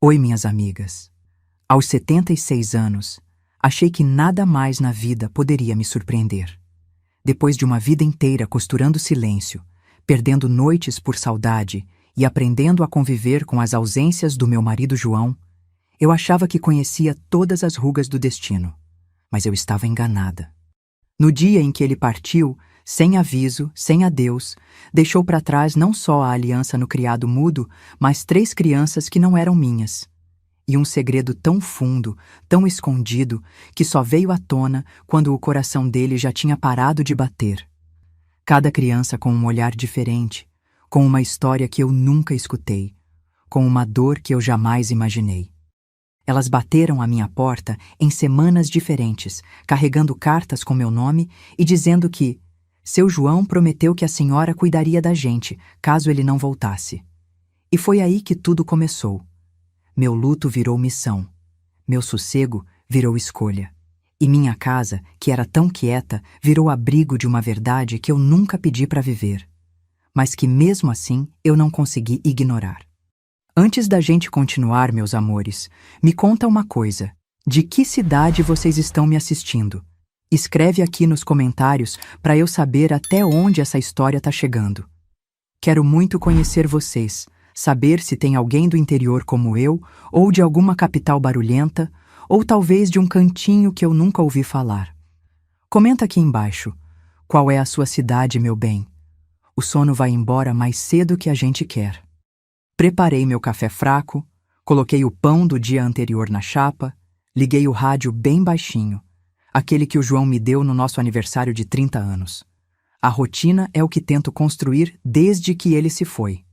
Oi, minhas amigas. Aos 76 anos, achei que nada mais na vida poderia me surpreender. Depois de uma vida inteira costurando silêncio, perdendo noites por saudade e aprendendo a conviver com as ausências do meu marido João, eu achava que conhecia todas as rugas do destino, mas eu estava enganada. No dia em que ele partiu, sem aviso, sem adeus, deixou para trás não só a aliança no criado mudo, mas 3 crianças que não eram minhas. E um segredo tão fundo, tão escondido, que só veio à tona quando o coração dele já tinha parado de bater. Cada criança com um olhar diferente, com uma história que eu nunca escutei, com uma dor que eu jamais imaginei. Elas bateram à minha porta em semanas diferentes, carregando cartas com meu nome e dizendo que seu João prometeu que a senhora cuidaria da gente, caso ele não voltasse. E foi aí que tudo começou. Meu luto virou missão. Meu sossego virou escolha. E minha casa, que era tão quieta, virou abrigo de uma verdade que eu nunca pedi para viver, mas que mesmo assim eu não consegui ignorar. Antes da gente continuar, meus amores, me conta uma coisa. De que cidade vocês estão me assistindo? Escreve aqui nos comentários para eu saber até onde essa história está chegando. Quero muito conhecer vocês, saber se tem alguém do interior como eu, ou de alguma capital barulhenta, ou talvez de um cantinho que eu nunca ouvi falar. Comenta aqui embaixo. Qual é a sua cidade, meu bem? O sono vai embora mais cedo que a gente quer. Preparei meu café fraco, coloquei o pão do dia anterior na chapa, liguei o rádio bem baixinho, aquele que o João me deu no nosso aniversário de 30 anos. A rotina é o que tento construir desde que ele se foi.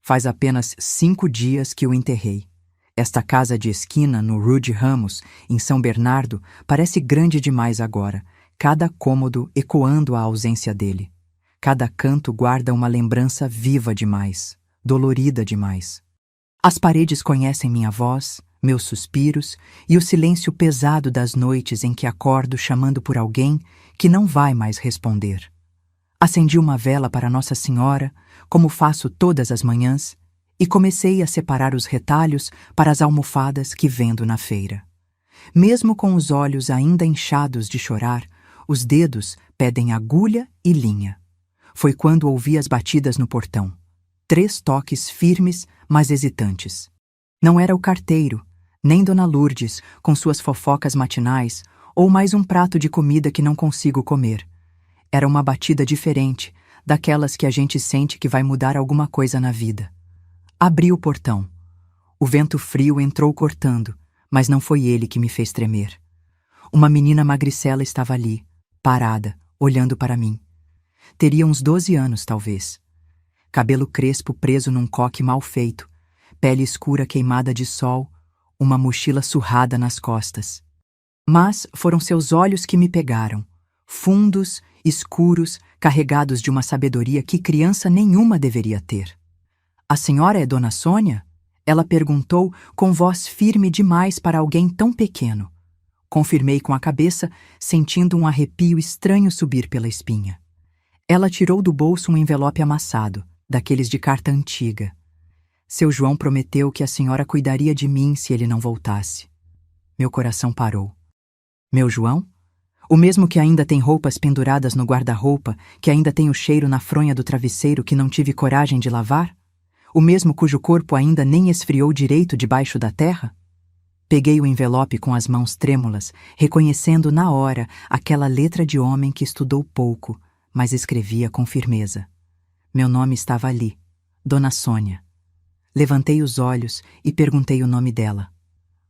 Faz apenas 5 dias que o enterrei. Esta casa de esquina no Rude Ramos, em São Bernardo, parece grande demais agora, cada cômodo ecoando a ausência dele. Cada canto guarda uma lembrança viva demais, dolorida demais. As paredes conhecem minha voz, meus suspiros e o silêncio pesado das noites em que acordo chamando por alguém que não vai mais responder. Acendi uma vela para Nossa Senhora, como faço todas as manhãs, e comecei a separar os retalhos para as almofadas que vendo na feira. Mesmo com os olhos ainda inchados de chorar, os dedos pedem agulha e linha. Foi quando ouvi as batidas no portão. 3 toques firmes, mas hesitantes. Não era o carteiro, nem Dona Lourdes, com suas fofocas matinais, ou mais um prato de comida que não consigo comer. Era uma batida diferente, daquelas que a gente sente que vai mudar alguma coisa na vida. Abri o portão. O vento frio entrou cortando, mas não foi ele que me fez tremer. Uma menina magricela estava ali, parada, olhando para mim. Teria uns 12 anos, talvez. Cabelo crespo preso num coque mal feito, pele escura queimada de sol, uma mochila surrada nas costas. Mas foram seus olhos que me pegaram, fundos, escuros, carregados de uma sabedoria que criança nenhuma deveria ter. A senhora é Dona Sônia? Ela perguntou com voz firme demais para alguém tão pequeno. Confirmei com a cabeça, sentindo um arrepio estranho subir pela espinha. Ela tirou do bolso um envelope amassado, daqueles de carta antiga. Seu João prometeu que a senhora cuidaria de mim se ele não voltasse. Meu coração parou. Meu João? O mesmo que ainda tem roupas penduradas no guarda-roupa, que ainda tem o cheiro na fronha do travesseiro que não tive coragem de lavar? O mesmo cujo corpo ainda nem esfriou direito debaixo da terra? Peguei o envelope com as mãos trêmulas, reconhecendo na hora aquela letra de homem que estudou pouco, mas escrevia com firmeza. Meu nome estava ali, Dona Sônia. Levantei os olhos e perguntei o nome dela.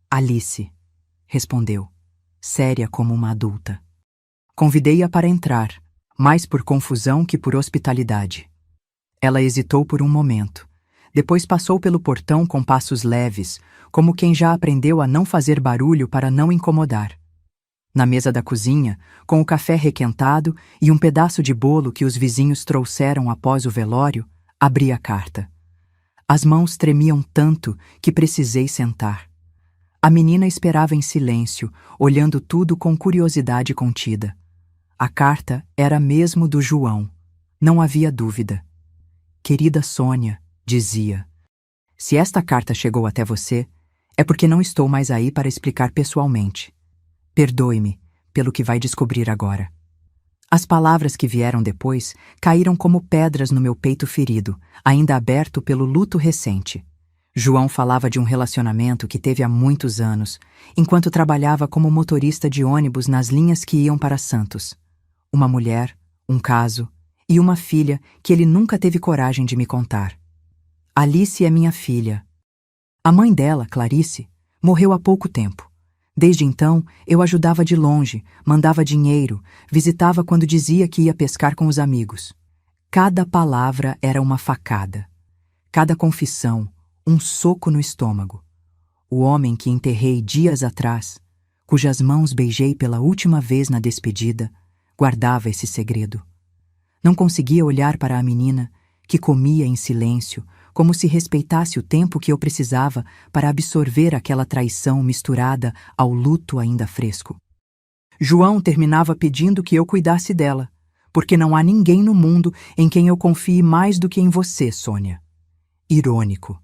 Alice, respondeu, séria como uma adulta. Convidei-a para entrar, mais por confusão que por hospitalidade. Ela hesitou por um momento. Depois passou pelo portão com passos leves, como quem já aprendeu a não fazer barulho para não incomodar. Na mesa da cozinha, com o café requentado e um pedaço de bolo que os vizinhos trouxeram após o velório, abri a carta. As mãos tremiam tanto que precisei sentar. A menina esperava em silêncio, olhando tudo com curiosidade contida. A carta era mesmo do João. Não havia dúvida. Querida Sônia, dizia, se esta carta chegou até você, É porque não estou mais aí para explicar pessoalmente. Perdoe-me pelo que vai descobrir agora. As palavras que vieram depois caíram como pedras no meu peito ferido, ainda aberto pelo luto recente. João falava de um relacionamento que teve há muitos anos, enquanto trabalhava como motorista de ônibus nas linhas que iam para Santos. Uma mulher, um caso e uma filha que ele nunca teve coragem de me contar. Alice é minha filha. A mãe dela, Clarice, morreu há pouco tempo. Desde então, eu ajudava de longe, mandava dinheiro, visitava quando dizia que ia pescar com os amigos. Cada palavra era uma facada. Cada confissão, um soco no estômago. O homem que enterrei dias atrás, cujas mãos beijei pela última vez na despedida, guardava esse segredo. Não conseguia olhar para a menina, que comia em silêncio, como se respeitasse o tempo que eu precisava para absorver aquela traição misturada ao luto ainda fresco. João terminava pedindo que eu cuidasse dela, porque não há ninguém no mundo em quem eu confie mais do que em você, Sônia. Irônico.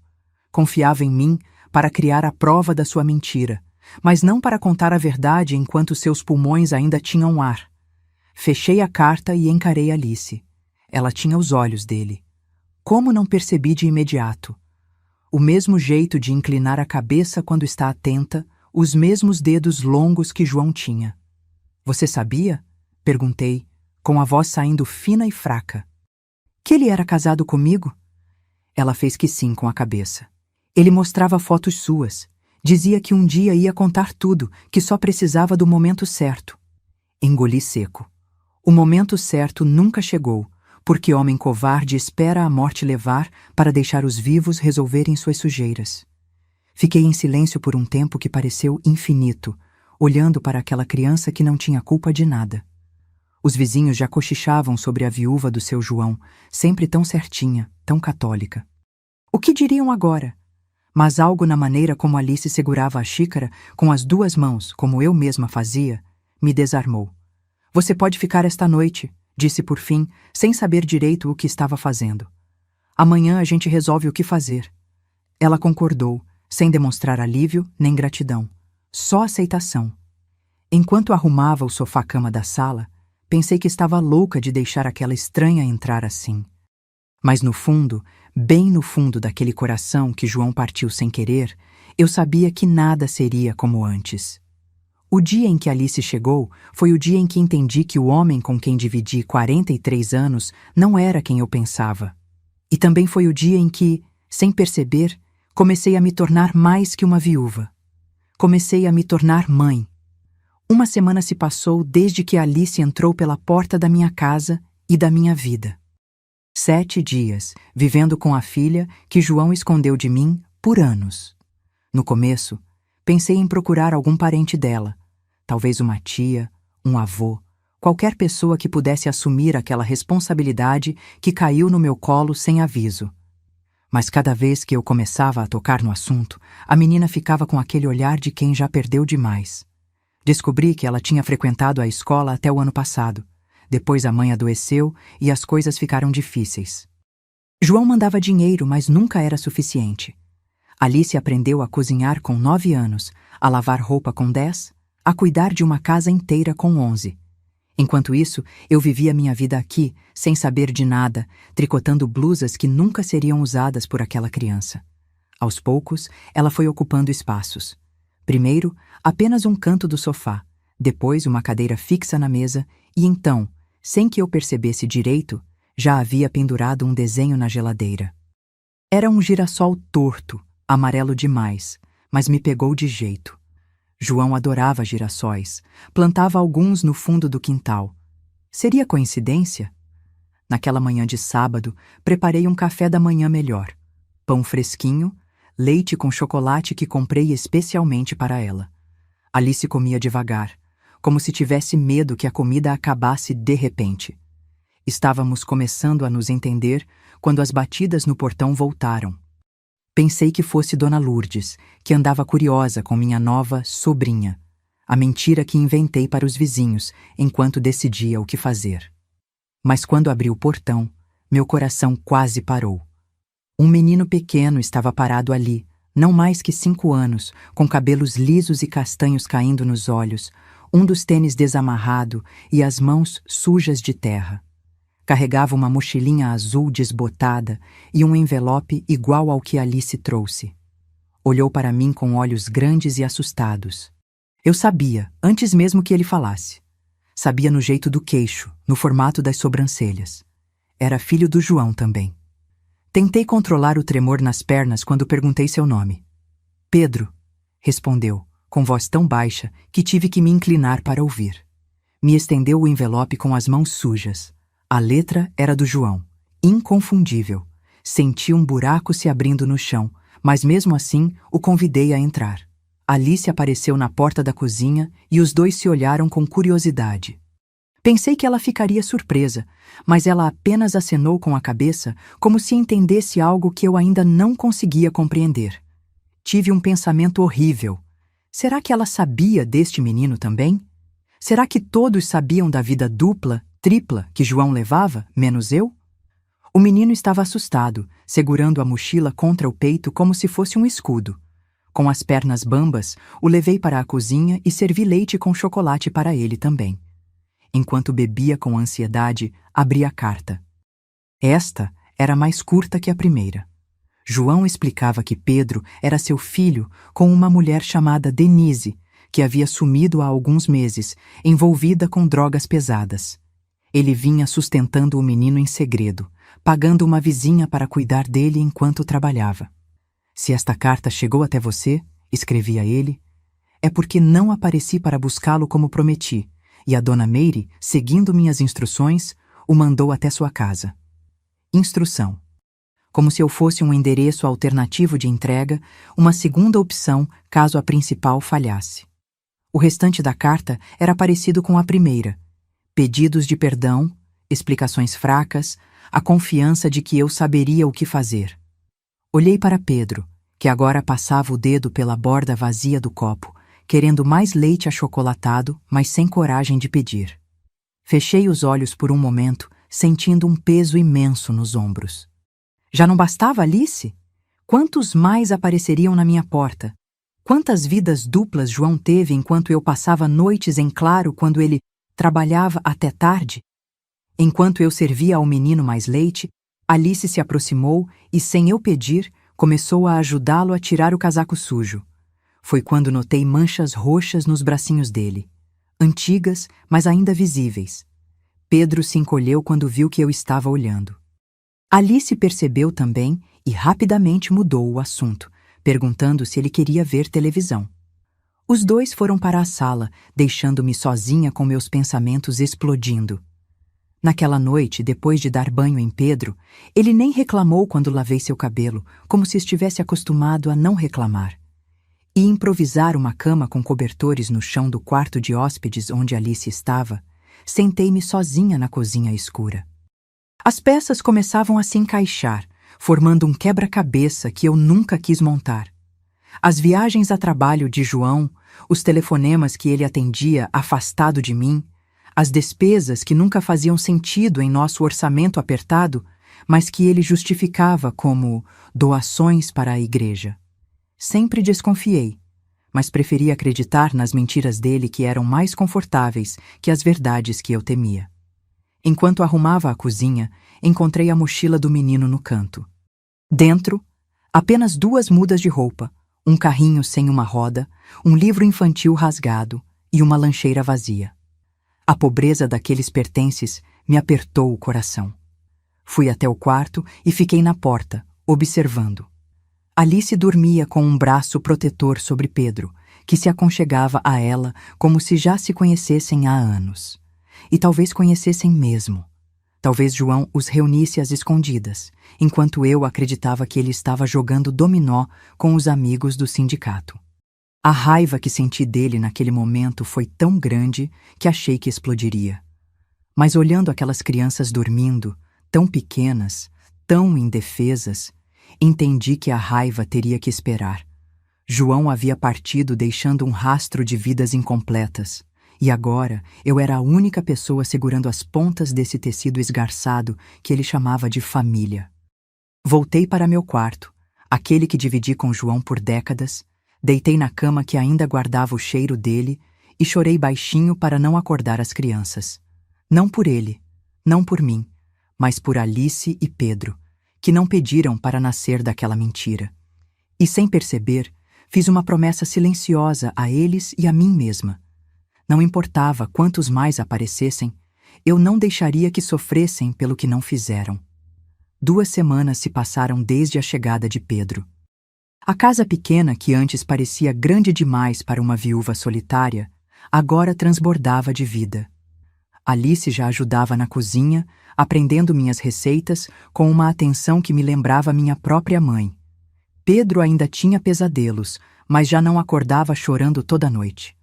Confiava em mim para criar a prova da sua mentira, mas não para contar a verdade enquanto seus pulmões ainda tinham ar. Fechei a carta e encarei Alice. Ela tinha os olhos dele. Como não percebi de imediato? O mesmo jeito de inclinar a cabeça quando está atenta, os mesmos dedos longos que João tinha. Você sabia? Perguntei, com a voz saindo fina e fraca. Que ele era casado comigo? Ela fez que sim com a cabeça. Ele mostrava fotos suas. Dizia que um dia ia contar tudo, que só precisava do momento certo. Engoli seco. O momento certo nunca chegou, porque homem covarde espera a morte levar para deixar os vivos resolverem suas sujeiras. Fiquei em silêncio por um tempo que pareceu infinito, olhando para aquela criança que não tinha culpa de nada. Os vizinhos já cochichavam sobre a viúva do seu João, sempre tão certinha, tão católica. O que diriam agora? Mas algo na maneira como Alice segurava a xícara com as duas mãos, como eu mesma fazia, me desarmou. Você pode ficar esta noite, disse por fim, sem saber direito o que estava fazendo. Amanhã a gente resolve o que fazer. Ela concordou, sem demonstrar alívio nem gratidão. Só aceitação. Enquanto arrumava o sofá-cama da sala, pensei que estava louca de deixar aquela estranha entrar assim. Mas no fundo, bem no fundo daquele coração que João partiu sem querer, eu sabia que nada seria como antes. O dia em que Alice chegou foi o dia em que entendi que o homem com quem dividi 43 anos não era quem eu pensava. E também foi o dia em que, sem perceber, comecei a me tornar mais que uma viúva. Comecei a me tornar mãe. Uma semana se passou desde que Alice entrou pela porta da minha casa e da minha vida. 7 dias, vivendo com a filha que João escondeu de mim por anos. No começo, pensei em procurar algum parente dela, talvez uma tia, um avô, qualquer pessoa que pudesse assumir aquela responsabilidade que caiu no meu colo sem aviso. Mas cada vez que eu começava a tocar no assunto, a menina ficava com aquele olhar de quem já perdeu demais. Descobri que ela tinha frequentado a escola até o ano passado. Depois a mãe adoeceu e as coisas ficaram difíceis. João mandava dinheiro, mas nunca era suficiente. Alice aprendeu a cozinhar com 9 anos, a lavar roupa com 10, a cuidar de uma casa inteira com 11. Enquanto isso, eu vivia minha vida aqui, sem saber de nada, tricotando blusas que nunca seriam usadas por aquela criança. Aos poucos, ela foi ocupando espaços. Primeiro, apenas um canto do sofá, depois uma cadeira fixa na mesa e então, sem que eu percebesse direito, já havia pendurado um desenho na geladeira. Era um girassol torto, amarelo demais, mas me pegou de jeito. João adorava girassóis, plantava alguns no fundo do quintal. Seria coincidência? Naquela manhã de sábado, preparei um café da manhã melhor. Pão fresquinho, leite com chocolate que comprei especialmente para ela. Alice comia devagar, como se tivesse medo que a comida acabasse de repente. Estávamos começando a nos entender quando as batidas no portão voltaram. Pensei que fosse Dona Lourdes, que andava curiosa com minha nova sobrinha, a mentira que inventei para os vizinhos enquanto decidia o que fazer. Mas quando abri o portão, meu coração quase parou. Um menino pequeno estava parado ali, Não mais que 5 anos, com cabelos lisos e castanhos caindo nos olhos, um dos tênis desamarrado e as mãos sujas de terra. Carregava uma mochilinha azul desbotada e um envelope igual ao que Alice trouxe. Olhou para mim com olhos grandes e assustados. Eu sabia, antes mesmo que ele falasse. Sabia no jeito do queixo, no formato das sobrancelhas. Era filho do João também. Tentei controlar o tremor nas pernas quando perguntei seu nome. Pedro, respondeu, com voz tão baixa que tive que me inclinar para ouvir. Me estendeu o envelope com as mãos sujas. A letra era do João, inconfundível. Senti um buraco se abrindo no chão, mas mesmo assim o convidei a entrar. Alice apareceu na porta da cozinha e os dois se olharam com curiosidade. Pensei que ela ficaria surpresa, mas ela apenas acenou com a cabeça como se entendesse algo que eu ainda não conseguia compreender. Tive um pensamento horrível. Será que ela sabia deste menino também? Será que todos sabiam da vida dupla, tripla que João levava, menos eu? O menino estava assustado, segurando a mochila contra o peito como se fosse um escudo. Com as pernas bambas, o levei para a cozinha e servi leite com chocolate para ele também. Enquanto bebia com ansiedade, abri a carta. Esta era mais curta que a primeira. João explicava que Pedro era seu filho com uma mulher chamada Denise, que havia sumido há alguns meses, envolvida com drogas pesadas. Ele vinha sustentando o menino em segredo, pagando uma vizinha para cuidar dele enquanto trabalhava. Se esta carta chegou até você, escrevia ele, é porque não apareci para buscá-lo como prometi, e a dona Meire, seguindo minhas instruções, o mandou até sua casa. Instrução. Como se eu fosse um endereço alternativo de entrega, uma segunda opção caso a principal falhasse. O restante da carta era parecido com a primeira. Pedidos de perdão, explicações fracas, a confiança de que eu saberia o que fazer. Olhei para Pedro, que agora passava o dedo pela borda vazia do copo, querendo mais leite achocolatado, mas sem coragem de pedir. Fechei os olhos por um momento, sentindo um peso imenso nos ombros. Já não bastava Alice? Quantos mais apareceriam na minha porta? Quantas vidas duplas João teve enquanto eu passava noites em claro quando ele trabalhava até tarde? Enquanto eu servia ao menino mais leite, Alice se aproximou e, sem eu pedir, começou a ajudá-lo a tirar o casaco sujo. Foi quando notei manchas roxas nos bracinhos dele, antigas, mas ainda visíveis. Pedro se encolheu quando viu que eu estava olhando. Alice percebeu também e rapidamente mudou o assunto, perguntando se ele queria ver televisão. Os dois foram para a sala, deixando-me sozinha com meus pensamentos explodindo. Naquela noite, depois de dar banho em Pedro, ele nem reclamou quando lavei seu cabelo, como se estivesse acostumado a não reclamar. E improvisar uma cama com cobertores no chão do quarto de hóspedes onde Alice estava, sentei-me sozinha na cozinha escura. As peças começavam a se encaixar, formando um quebra-cabeça que eu nunca quis montar. As viagens a trabalho de João, os telefonemas que ele atendia afastado de mim, as despesas que nunca faziam sentido em nosso orçamento apertado, mas que ele justificava como doações para a igreja. Sempre desconfiei, mas preferi acreditar nas mentiras dele que eram mais confortáveis que as verdades que eu temia. Enquanto arrumava a cozinha, encontrei a mochila do menino no canto. Dentro, apenas 2 mudas de roupa, um carrinho sem uma roda, um livro infantil rasgado e uma lancheira vazia. A pobreza daqueles pertences me apertou o coração. Fui até o quarto e fiquei na porta, observando. Alice dormia com um braço protetor sobre Pedro, que se aconchegava a ela como se já se conhecessem há anos. E talvez conhecessem mesmo. Talvez João os reunisse às escondidas, enquanto eu acreditava que ele estava jogando dominó com os amigos do sindicato. A raiva que senti dele naquele momento foi tão grande que achei que explodiria. Mas olhando aquelas crianças dormindo, tão pequenas, tão indefesas, entendi que a raiva teria que esperar. João havia partido deixando um rastro de vidas incompletas, e agora eu era a única pessoa segurando as pontas desse tecido esgarçado que ele chamava de família. Voltei para meu quarto, aquele que dividi com João por décadas, deitei na cama que ainda guardava o cheiro dele e chorei baixinho para não acordar as crianças. Não por ele, não por mim, mas por Alice e Pedro, que não pediram para nascer daquela mentira. E sem perceber, fiz uma promessa silenciosa a eles e a mim mesma. Não importava quantos mais aparecessem, eu não deixaria que sofressem pelo que não fizeram. 2 semanas se passaram desde a chegada de Pedro. A casa pequena, que antes parecia grande demais para uma viúva solitária, agora transbordava de vida. Alice já ajudava na cozinha, aprendendo minhas receitas com uma atenção que me lembrava minha própria mãe. Pedro ainda tinha pesadelos, mas já não acordava chorando toda noite.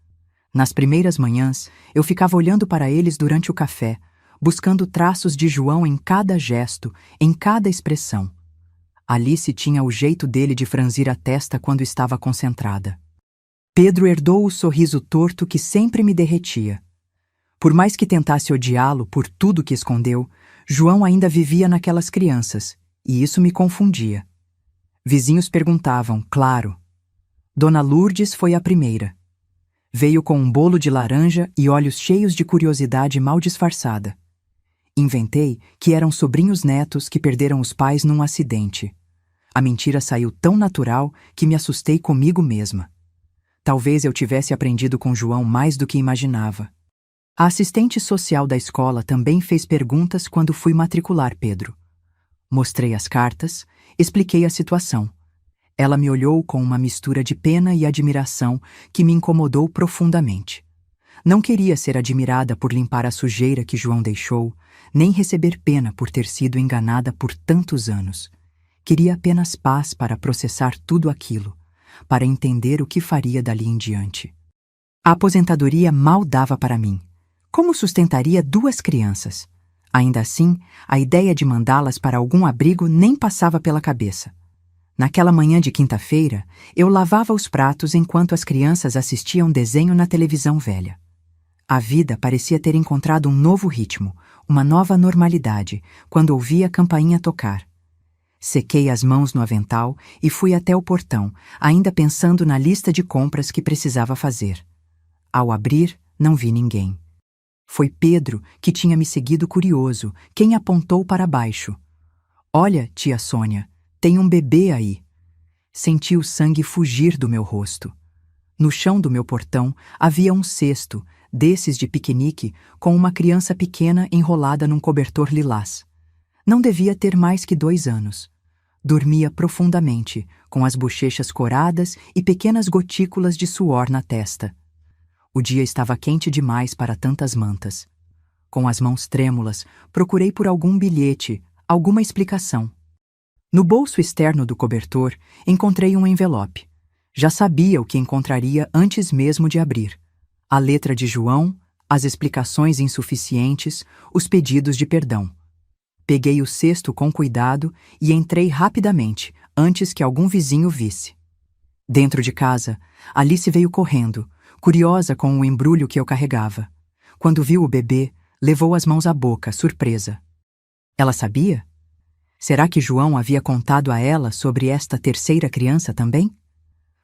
Nas primeiras manhãs, eu ficava olhando para eles durante o café, buscando traços de João em cada gesto, em cada expressão. Alice tinha o jeito dele de franzir a testa quando estava concentrada. Pedro herdou o sorriso torto que sempre me derretia. Por mais que tentasse odiá-lo por tudo que escondeu, João ainda vivia naquelas crianças, e isso me confundia. Vizinhos perguntavam, claro. Dona Lourdes foi a primeira. Veio com um bolo de laranja e olhos cheios de curiosidade mal disfarçada. Inventei que eram sobrinhos netos que perderam os pais num acidente. A mentira saiu tão natural que me assustei comigo mesma. Talvez eu tivesse aprendido com João mais do que imaginava. A assistente social da escola também fez perguntas quando fui matricular Pedro. Mostrei as cartas, expliquei a situação. Ela me olhou com uma mistura de pena e admiração que me incomodou profundamente. Não queria ser admirada por limpar a sujeira que João deixou, nem receber pena por ter sido enganada por tantos anos. Queria apenas paz para processar tudo aquilo, para entender o que faria dali em diante. A aposentadoria mal dava para mim. Como sustentaria 2 crianças? Ainda assim, a ideia de mandá-las para algum abrigo nem passava pela cabeça. Naquela manhã de quinta-feira, eu lavava os pratos enquanto as crianças assistiam desenho na televisão velha. A vida parecia ter encontrado um novo ritmo, uma nova normalidade, quando ouvi a campainha tocar. Sequei as mãos no avental e fui até o portão, ainda pensando na lista de compras que precisava fazer. Ao abrir, não vi ninguém. Foi Pedro, que tinha me seguido curioso, quem apontou para baixo. Olha, tia Sônia, tem um bebê aí. Senti o sangue fugir do meu rosto. No chão do meu portão havia um cesto, desses de piquenique, com uma criança pequena enrolada num cobertor lilás. Não devia ter mais que 2 anos. Dormia profundamente, com as bochechas coradas e pequenas gotículas de suor na testa. O dia estava quente demais para tantas mantas. Com as mãos trêmulas, procurei por algum bilhete, alguma explicação. No bolso externo do cobertor, encontrei um envelope. Já sabia o que encontraria antes mesmo de abrir. A letra de João, as explicações insuficientes, os pedidos de perdão. Peguei o cesto com cuidado e entrei rapidamente, antes que algum vizinho visse. Dentro de casa, Alice veio correndo, curiosa com o embrulho que eu carregava. Quando viu o bebê, levou as mãos à boca, surpresa. Ela sabia? Será que João havia contado a ela sobre esta terceira criança também?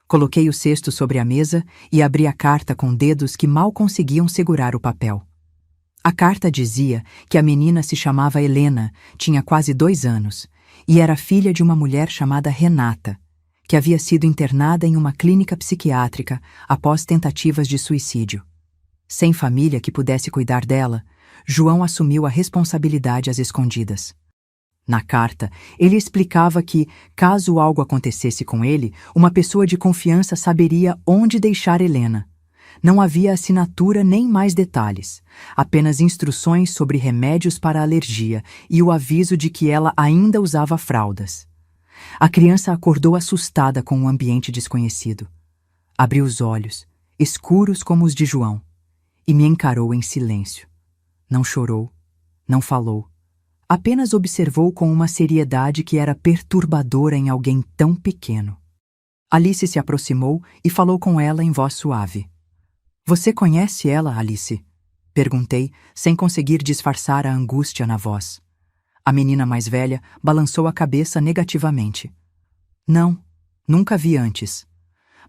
Coloquei o cesto sobre a mesa e abri a carta com dedos que mal conseguiam segurar o papel. A carta dizia que a menina se chamava Helena, tinha quase 2 anos, e era filha de uma mulher chamada Renata, que havia sido internada em uma clínica psiquiátrica após tentativas de suicídio. Sem família que pudesse cuidar dela, João assumiu a responsabilidade às escondidas. Na carta, ele explicava que, caso algo acontecesse com ele, uma pessoa de confiança saberia onde deixar Helena. Não havia assinatura nem mais detalhes, apenas instruções sobre remédios para alergia e o aviso de que ela ainda usava fraldas. A criança acordou assustada com o ambiente desconhecido. Abriu os olhos, escuros como os de João, e me encarou em silêncio. Não chorou, não falou. Apenas observou com uma seriedade que era perturbadora em alguém tão pequeno. Alice se aproximou e falou com ela em voz suave. Você conhece ela, Alice? Perguntei, sem conseguir disfarçar a angústia na voz. A menina mais velha balançou a cabeça negativamente. Não, nunca vi antes.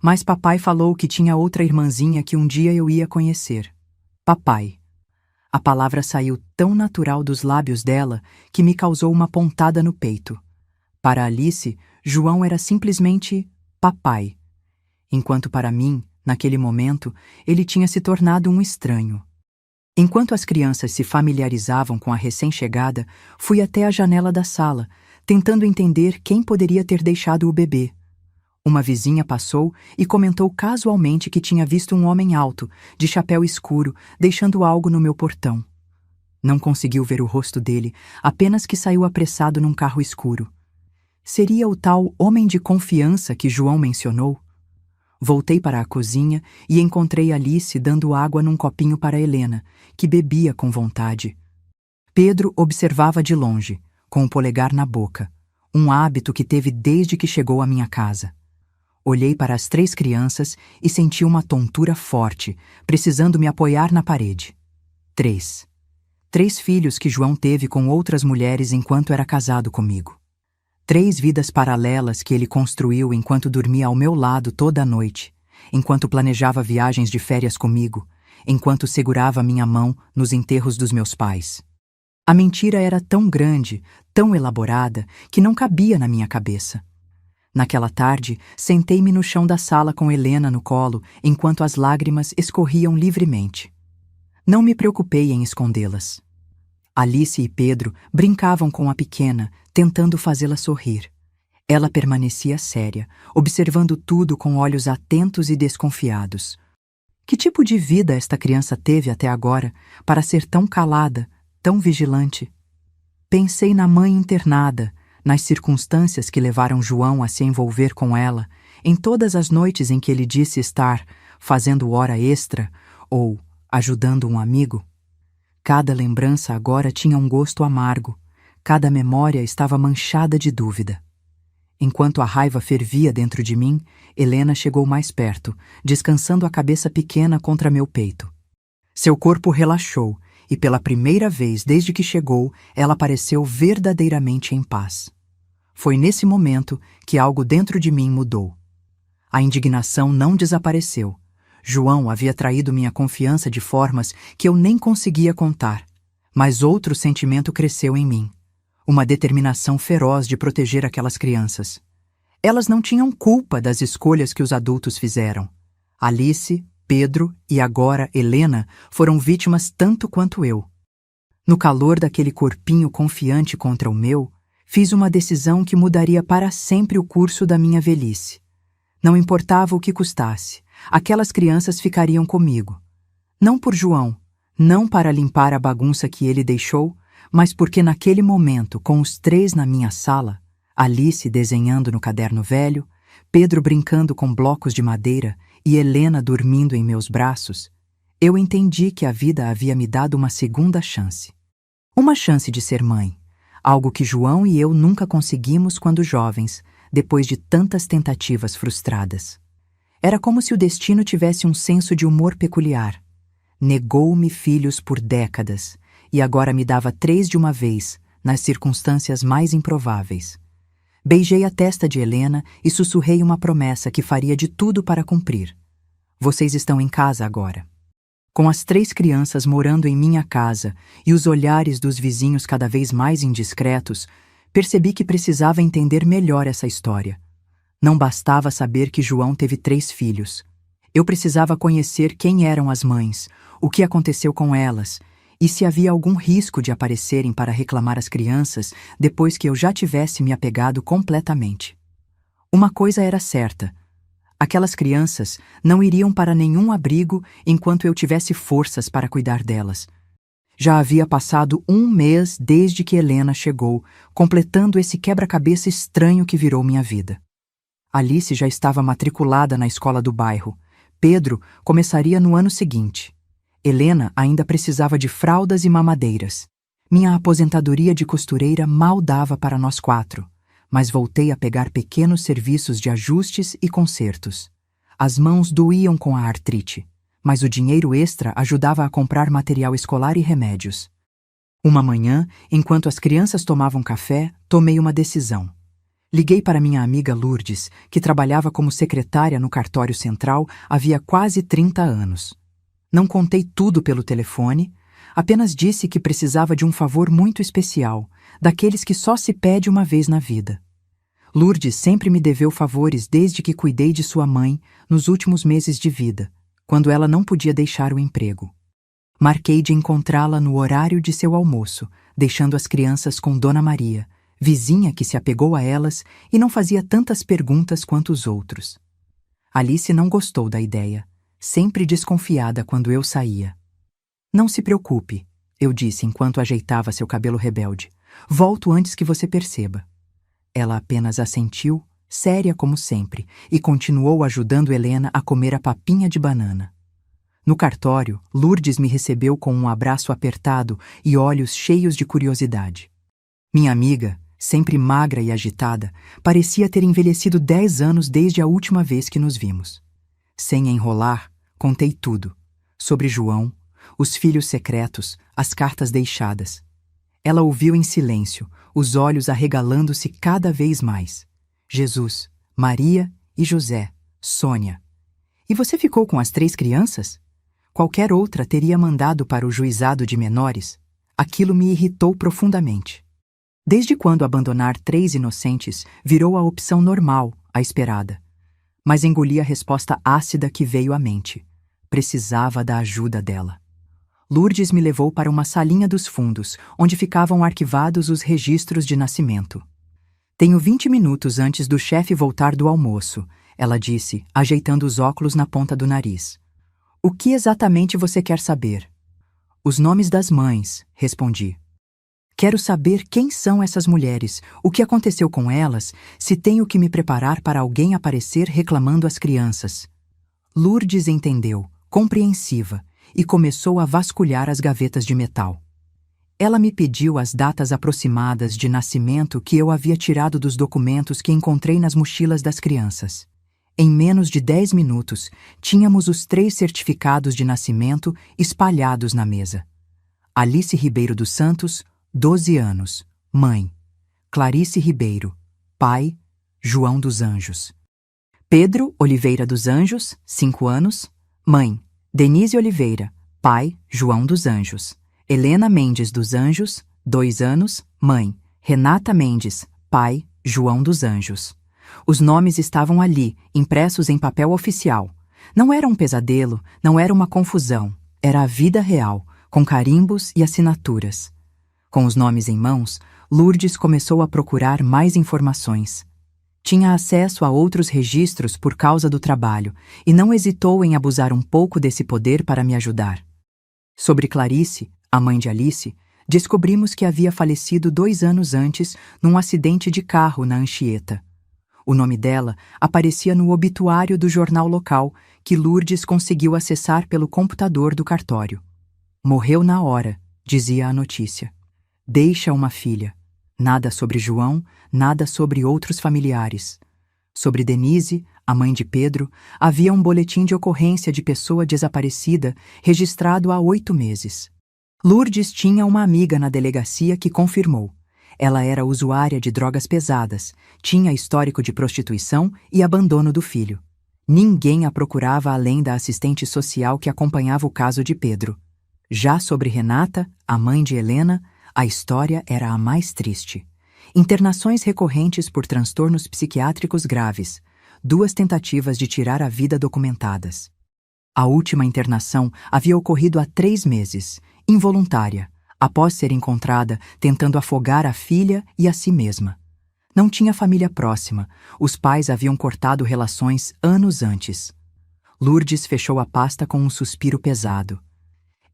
Mas papai falou que tinha outra irmãzinha que um dia eu ia conhecer. Papai. A palavra saiu tão natural dos lábios dela que me causou uma pontada no peito. Para Alice, João era simplesmente papai, enquanto para mim, naquele momento, ele tinha se tornado um estranho. Enquanto as crianças se familiarizavam com a recém-chegada, fui até a janela da sala, tentando entender quem poderia ter deixado o bebê. Uma vizinha passou e comentou casualmente que tinha visto um homem alto, de chapéu escuro, deixando algo no meu portão. Não conseguiu ver o rosto dele, apenas que saiu apressado num carro escuro. Seria o tal homem de confiança que João mencionou? Voltei para a cozinha e encontrei Alice dando água num copinho para Helena, que bebia com vontade. Pedro observava de longe, com o polegar na boca, um hábito que teve desde que chegou à minha casa. Olhei para as 3 crianças e senti uma tontura forte, precisando me apoiar na parede. 3 filhos que João teve com outras mulheres enquanto era casado comigo. 3 vidas paralelas que ele construiu enquanto dormia ao meu lado toda a noite, enquanto planejava viagens de férias comigo, enquanto segurava minha mão nos enterros dos meus pais. A mentira era tão grande, tão elaborada, que não cabia na minha cabeça. Naquela tarde, sentei-me no chão da sala com Helena no colo, enquanto as lágrimas escorriam livremente. Não me preocupei em escondê-las. Alice e Pedro brincavam com a pequena, tentando fazê-la sorrir. Ela permanecia séria, observando tudo com olhos atentos e desconfiados. Que tipo de vida esta criança teve até agora para ser tão calada, tão vigilante? Pensei na mãe internada, nas circunstâncias que levaram João a se envolver com ela, em todas as noites em que ele disse estar fazendo hora extra ou ajudando um amigo. Cada lembrança agora tinha um gosto amargo, cada memória estava manchada de dúvida. Enquanto a raiva fervia dentro de mim, Helena chegou mais perto, descansando a cabeça pequena contra meu peito. Seu corpo relaxou, e pela primeira vez desde que chegou, ela pareceu verdadeiramente em paz. Foi nesse momento que algo dentro de mim mudou. A indignação não desapareceu. João havia traído minha confiança de formas que eu nem conseguia contar, mas outro sentimento cresceu em mim. Uma determinação feroz de proteger aquelas crianças. Elas não tinham culpa das escolhas que os adultos fizeram. Alice, Pedro e agora Helena foram vítimas tanto quanto eu. No calor daquele corpinho confiante contra o meu, fiz uma decisão que mudaria para sempre o curso da minha velhice. Não importava o que custasse, aquelas crianças ficariam comigo. Não por João, não para limpar a bagunça que ele deixou, mas porque naquele momento, com os 3 na minha sala, Alice desenhando no caderno velho, Pedro brincando com blocos de madeira e Helena dormindo em meus braços, eu entendi que a vida havia me dado uma segunda chance. Uma chance de ser mãe, algo que João e eu nunca conseguimos quando jovens, depois de tantas tentativas frustradas. Era como se o destino tivesse um senso de humor peculiar. Negou-me filhos por décadas, e agora me dava 3 de uma vez, nas circunstâncias mais improváveis. Beijei a testa de Helena e sussurrei uma promessa que faria de tudo para cumprir. Vocês estão em casa agora. Com as 3 crianças morando em minha casa e os olhares dos vizinhos cada vez mais indiscretos, percebi que precisava entender melhor essa história. Não bastava saber que João teve 3 filhos. Eu precisava conhecer quem eram as mães, o que aconteceu com elas, e se havia algum risco de aparecerem para reclamar as crianças depois que eu já tivesse me apegado completamente. Uma coisa era certa: aquelas crianças não iriam para nenhum abrigo enquanto eu tivesse forças para cuidar delas. Já havia passado 1 mês desde que Helena chegou, completando esse quebra-cabeça estranho que virou minha vida. Alice já estava matriculada na escola do bairro. Pedro começaria no ano seguinte. Helena ainda precisava de fraldas e mamadeiras. Minha aposentadoria de costureira mal dava para nós 4, mas voltei a pegar pequenos serviços de ajustes e consertos. As mãos doíam com a artrite, mas o dinheiro extra ajudava a comprar material escolar e remédios. Uma manhã, enquanto as crianças tomavam café, tomei uma decisão. Liguei para minha amiga Lourdes, que trabalhava como secretária no cartório central havia quase 30 anos. Não contei tudo pelo telefone, apenas disse que precisava de um favor muito especial, daqueles que só se pede uma vez na vida. Lourdes sempre me deveu favores desde que cuidei de sua mãe nos últimos meses de vida, quando ela não podia deixar o emprego. Marquei de encontrá-la no horário de seu almoço, deixando as crianças com Dona Maria, vizinha que se apegou a elas e não fazia tantas perguntas quanto os outros. Alice não gostou da ideia, sempre desconfiada quando eu saía. Não se preocupe, eu disse enquanto ajeitava seu cabelo rebelde. Volto antes que você perceba. Ela apenas assentiu, séria como sempre, e continuou ajudando Helena a comer a papinha de banana. No cartório, Lourdes me recebeu com um abraço apertado e olhos cheios de curiosidade. Minha amiga, sempre magra e agitada, parecia ter envelhecido 10 anos desde a última vez que nos vimos. Sem enrolar, contei tudo. Sobre João, os filhos secretos, as cartas deixadas. Ela ouviu em silêncio, os olhos arregalando-se cada vez mais. Jesus, Maria e José, Sônia. E você ficou com as 3 crianças? Qualquer outra teria mandado para o juizado de menores. Aquilo me irritou profundamente. Desde quando abandonar 3 inocentes virou a opção normal, a esperada. Mas engoli a resposta ácida que veio à mente. Precisava da ajuda dela. Lourdes me levou para uma salinha dos fundos, onde ficavam arquivados os registros de nascimento. Tenho 20 minutos antes do chefe voltar do almoço, ela disse, ajeitando os óculos na ponta do nariz. O que exatamente você quer saber? Os nomes das mães, respondi. Quero saber quem são essas mulheres, o que aconteceu com elas, se tenho que me preparar para alguém aparecer reclamando as crianças. Lourdes entendeu, compreensiva, e começou a vasculhar as gavetas de metal. Ela me pediu as datas aproximadas de nascimento que eu havia tirado dos documentos que encontrei nas mochilas das crianças. Em menos de 10 minutos, tínhamos os 3 certificados de nascimento espalhados na mesa. Alice Ribeiro dos Santos, 12 anos, mãe. Clarice Ribeiro, pai, João dos Anjos. Pedro Oliveira dos Anjos, 5 anos, mãe. Denise Oliveira, pai, João dos Anjos. Helena Mendes dos Anjos, 2 anos, mãe. Renata Mendes, pai, João dos Anjos. Os nomes estavam ali, impressos em papel oficial. Não era um pesadelo, não era uma confusão. Era a vida real, com carimbos e assinaturas. Com os nomes em mãos, Lourdes começou a procurar mais informações. Tinha acesso a outros registros por causa do trabalho e não hesitou em abusar um pouco desse poder para me ajudar. Sobre Clarice, a mãe de Alice, descobrimos que havia falecido 2 anos antes num acidente de carro na Anchieta. O nome dela aparecia no obituário do jornal local que Lourdes conseguiu acessar pelo computador do cartório. Morreu na hora, dizia a notícia. Deixa uma filha. Nada sobre João, nada sobre outros familiares. Sobre Denise, a mãe de Pedro, havia um boletim de ocorrência de pessoa desaparecida registrado há 8 meses. Lourdes tinha uma amiga na delegacia que confirmou. Ela era usuária de drogas pesadas, tinha histórico de prostituição e abandono do filho. Ninguém a procurava além da assistente social que acompanhava o caso de Pedro. Já sobre Renata, a mãe de Helena, a história era a mais triste. Internações recorrentes por transtornos psiquiátricos graves, 2 tentativas de tirar a vida documentadas. A última internação havia ocorrido há 3 meses, involuntária, após ser encontrada tentando afogar a filha e a si mesma. Não tinha família próxima, os pais haviam cortado relações anos antes. Lourdes fechou a pasta com um suspiro pesado.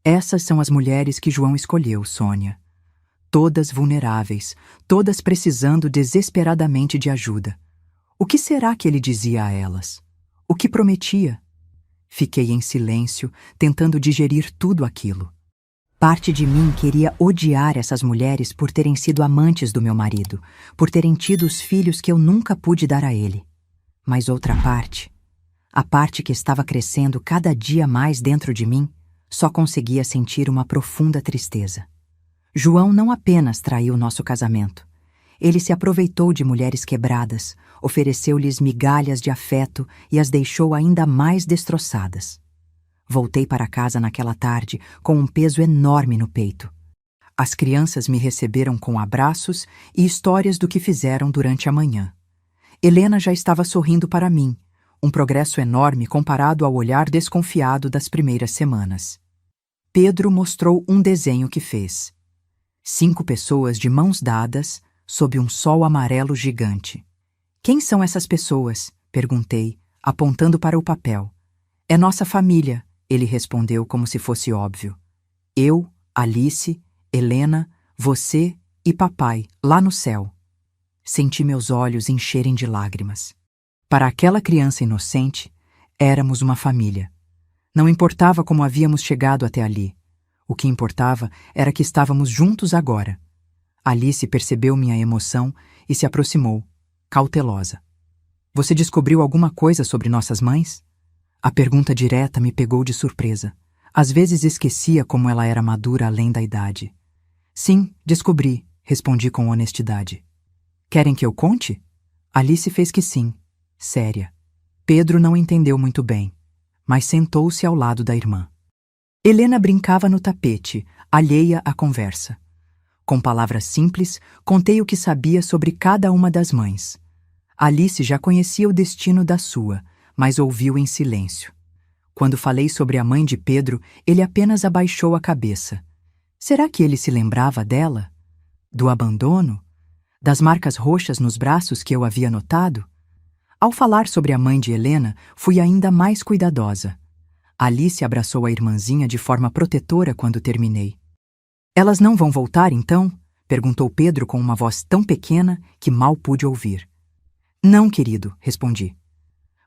Essas são as mulheres que João escolheu, Sônia. Todas vulneráveis, todas precisando desesperadamente de ajuda. O que será que ele dizia a elas? O que prometia? Fiquei em silêncio, tentando digerir tudo aquilo. Parte de mim queria odiar essas mulheres por terem sido amantes do meu marido, por terem tido os filhos que eu nunca pude dar a ele. Mas outra parte, a parte que estava crescendo cada dia mais dentro de mim, só conseguia sentir uma profunda tristeza. João não apenas traiu nosso casamento. Ele se aproveitou de mulheres quebradas, ofereceu-lhes migalhas de afeto e as deixou ainda mais destroçadas. Voltei para casa naquela tarde com um peso enorme no peito. As crianças me receberam com abraços e histórias do que fizeram durante a manhã. Helena já estava sorrindo para mim, um progresso enorme comparado ao olhar desconfiado das primeiras semanas. Pedro mostrou um desenho que fez. 5 pessoas de mãos dadas, sob um sol amarelo gigante. Quem são essas pessoas? Perguntei, apontando para o papel. É nossa família, ele respondeu como se fosse óbvio. Eu, Alice, Helena, você e papai, lá no céu. Senti meus olhos encherem de lágrimas. Para aquela criança inocente, éramos uma família. Não importava como havíamos chegado até ali. O que importava era que estávamos juntos agora. Alice percebeu minha emoção e se aproximou, cautelosa. Você descobriu alguma coisa sobre nossas mães? A pergunta direta me pegou de surpresa. Às vezes esquecia como ela era madura além da idade. Sim, descobri, respondi com honestidade. Querem que eu conte? Alice fez que sim, séria. Pedro não entendeu muito bem, mas sentou-se ao lado da irmã. Helena brincava no tapete, alheia à conversa. Com palavras simples, contei o que sabia sobre cada uma das mães. Alice já conhecia o destino da sua, mas ouviu em silêncio. Quando falei sobre a mãe de Pedro, ele apenas abaixou a cabeça. Será que ele se lembrava dela? Do abandono? Das marcas roxas nos braços que eu havia notado? Ao falar sobre a mãe de Helena, fui ainda mais cuidadosa. Alice abraçou a irmãzinha de forma protetora quando terminei. Elas não vão voltar, então? Perguntou Pedro com uma voz tão pequena que mal pude ouvir. Não, querido, respondi.